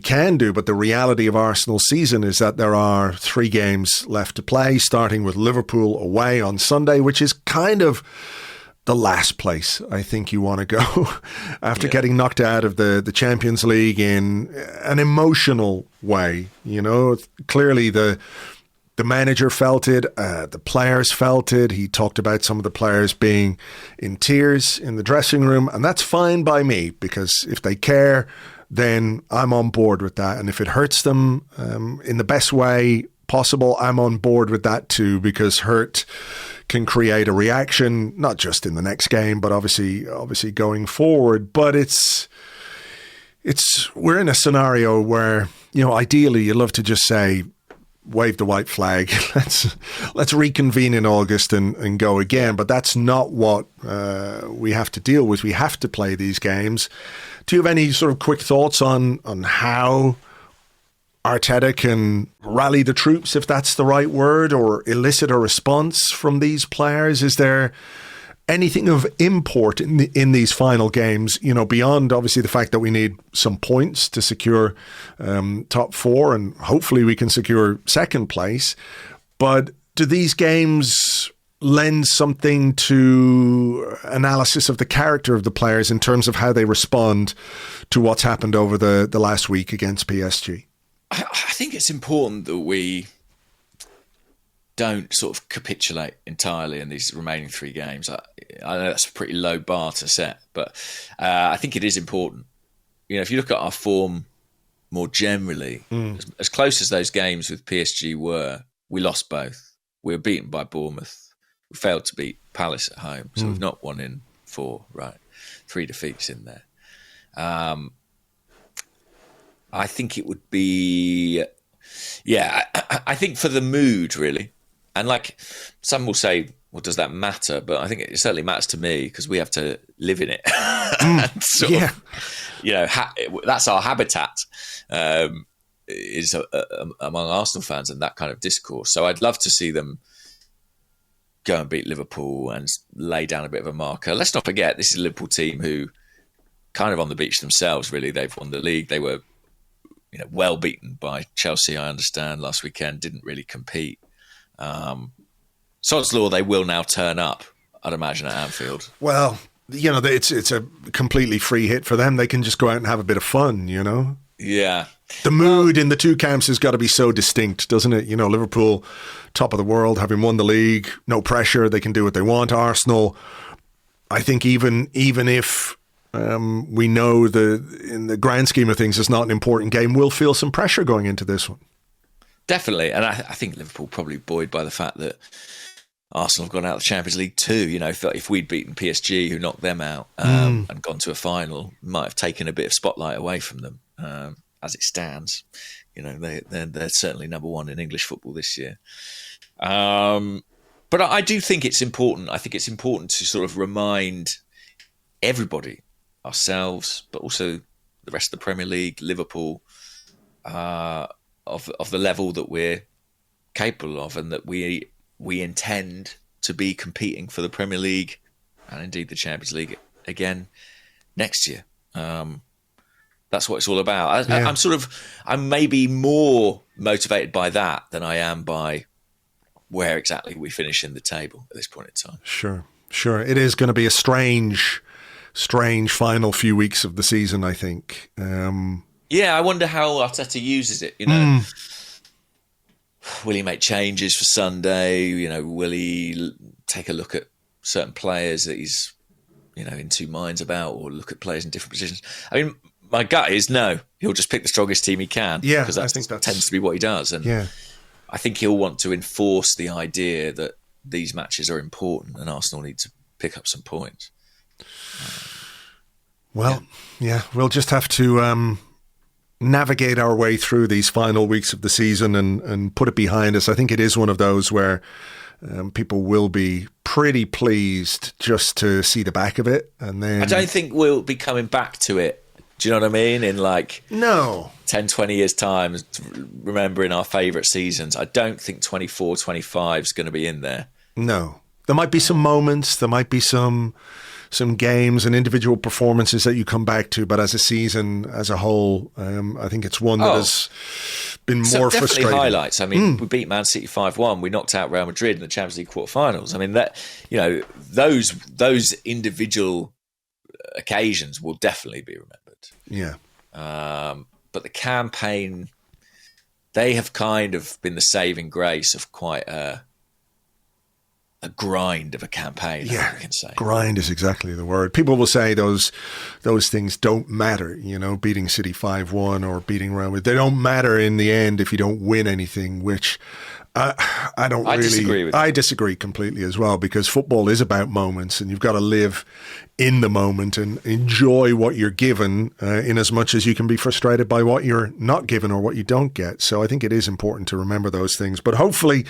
can do. But the reality of Arsenal's season is that there are 3 games left to play, starting with Liverpool away on Sunday, which is kind of the last place I think you want to go after getting knocked out of the Champions League in an emotional way. Clearly the manager felt it, the players felt it. He talked about some of the players being in tears in the dressing room, and that's fine by me, because if they care, then I'm on board with that. And if it hurts them in the best way possible, I'm on board with that too, because hurt can create a reaction, not just in the next game, but obviously going forward. But we're in a scenario where, ideally you'd love to just say, wave the white flag, let's reconvene in August and go again. But that's not what we have to deal with. We have to play these games. Do you have any sort of quick thoughts on how Arteta can rally the troops, if that's the right word, or elicit a response from these players? Is there anything of import in these final games, beyond obviously the fact that we need some points to secure top 4 and hopefully we can secure second place? But do these games lend something to analysis of the character of the players in terms of how they respond to what's happened over the last week against PSG? I think it's important that we don't sort of capitulate entirely in these remaining 3 games. I know that's a pretty low bar to set, but I think it is important. If you look at our form more generally, as close as those games with PSG were, we lost both. We were beaten by Bournemouth. We failed to beat Palace at home, so we've not won in 4, right? 3 defeats in there. I think it would be, I think for the mood, really. And like some will say, well, does that matter? But I think it certainly matters to me, because we have to live in it. That's our habitat, is among Arsenal fans and that kind of discourse. So I'd love to see them go and beat Liverpool and lay down a bit of a marker. Let's not forget, this is a Liverpool team who kind of on the beach themselves, really. They've won the league. They were well beaten by Chelsea, I understand, last weekend. Didn't really compete. Sod's law, they will now turn up, I'd imagine, at Anfield. Well, it's a completely free hit for them. They can just go out and have a bit of fun, Yeah. The mood in the two camps has got to be so distinct, doesn't it? Liverpool, top of the world, having won the league, no pressure, they can do what they want. Arsenal, I think even if we know in the grand scheme of things it's not an important game, we'll feel some pressure going into this one. Definitely. And I think Liverpool probably buoyed by the fact that Arsenal have gone out of the Champions League too. If we'd beaten PSG, who knocked them out, and gone to a final, might have taken a bit of spotlight away from them. As it stands, they're certainly number one in English football this year. But I do think it's important. I think it's important to sort of remind everybody, ourselves, but also the rest of the Premier League, Liverpool, of the level that we're capable of, and that we intend to be competing for the Premier League and indeed the Champions League again next year. That's what it's all about. I'm maybe more motivated by that than I am by where exactly we finish in the table at this point in time. Sure. It is going to be a strange final few weeks of the season, I think. I wonder how Arteta uses it. Will he make changes for Sunday? Will he take a look at certain players that he's, in two minds about, or look at players in different positions? I mean, my gut is no. He'll just pick the strongest team he can. Yeah, because I think that tends to be what he does. And I think he'll want to enforce the idea that these matches are important and Arsenal need to pick up some points. We'll just have to navigate our way through these final weeks of the season and put it behind us. I think it is one of those where people will be pretty pleased just to see the back of it. And then I don't think we'll be coming back to it. Do you know what I mean? In 10, 20 years' time, remembering our favourite seasons, I don't think 24, 25 is going to be in there. No. There might be some moments, there might be some games and individual performances that you come back to, but as a season, as a whole, I think it's one that has been more frustrating. Definitely highlights. I mean, we beat Man City 5-1. We knocked out Real Madrid in the Champions League quarterfinals. I mean, those individual occasions will definitely be remembered. Yeah. But the campaign, they have kind of been the saving grace of quite a grind of a campaign. Yeah, I can say. Grind is exactly the word. People will say those things don't matter, beating City 5-1 or beating Real Madrid. They don't matter in the end if you don't win anything, which I don't really disagree with. I disagree completely as well, because football is about moments and you've got to live in the moment and enjoy what you're given in as much as you can be frustrated by what you're not given or what you don't get. So I think it is important to remember those things. But hopefully,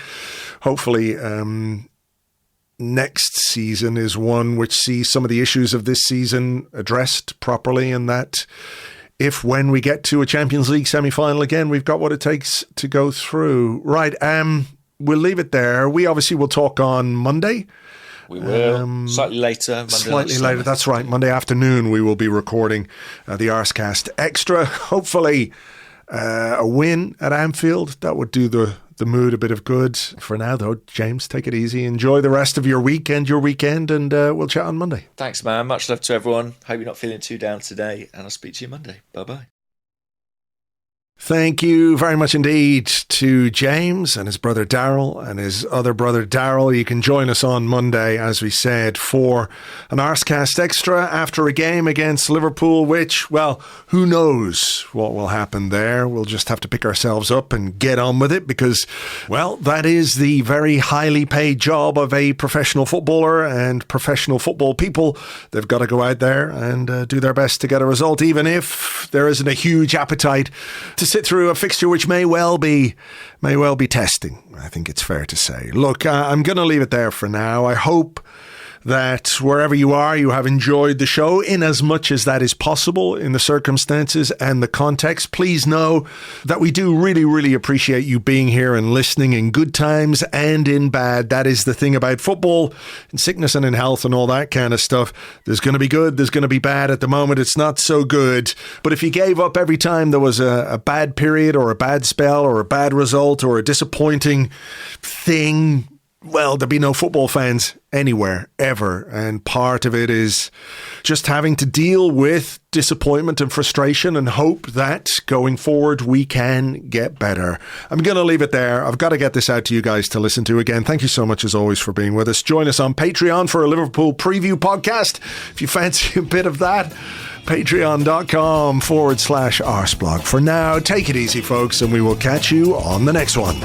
next season is one which sees some of the issues of this season addressed properly, and that when we get to a Champions League semi-final again, we've got what it takes to go through. Right, we'll leave it there. We obviously will talk on Monday. We will. Slightly later. That's right. Monday afternoon we will be recording the Arsecast Extra. Hopefully a win at Anfield. That would do the mood a bit of good. For now, though, James, take it easy. Enjoy the rest of your week and your weekend, and we'll chat on Monday. Thanks, man. Much love to everyone. Hope you're not feeling too down today, and I'll speak to you Monday. Bye-bye. Thank you very much indeed to James and his brother Daryl and his other brother Daryl. You can join us on Monday, as we said, for an Arsecast Extra after a game against Liverpool, which, well, who knows what will happen there. We'll just have to pick ourselves up and get on with it because, well, that is the very highly paid job of a professional footballer and professional football people. They've got to go out there and do their best to get a result, even if there isn't a huge appetite to sit through a fixture which may well be testing. I think it's fair to say. Look, I'm going to leave it there for now. I hope that wherever you are, you have enjoyed the show in as much as that is possible in the circumstances and the context. Please know that we do really, really appreciate you being here and listening in good times and in bad. That is the thing about football, in sickness and in health and all that kind of stuff. There's going to be good, there's going to be bad. At the moment, it's not so good. But if you gave up every time there was a bad period or a bad spell or a bad result or a disappointing thing, well, there'd be no football fans anywhere, ever. And part of it is just having to deal with disappointment and frustration and hope that going forward we can get better. I'm going to leave it there. I've got to get this out to you guys to listen to again. Thank you so much as always for being with us. Join us on Patreon for a Liverpool preview podcast if you fancy a bit of that. Patreon.com/Arseblog. For now, take it easy, folks, and we will catch you on the next one.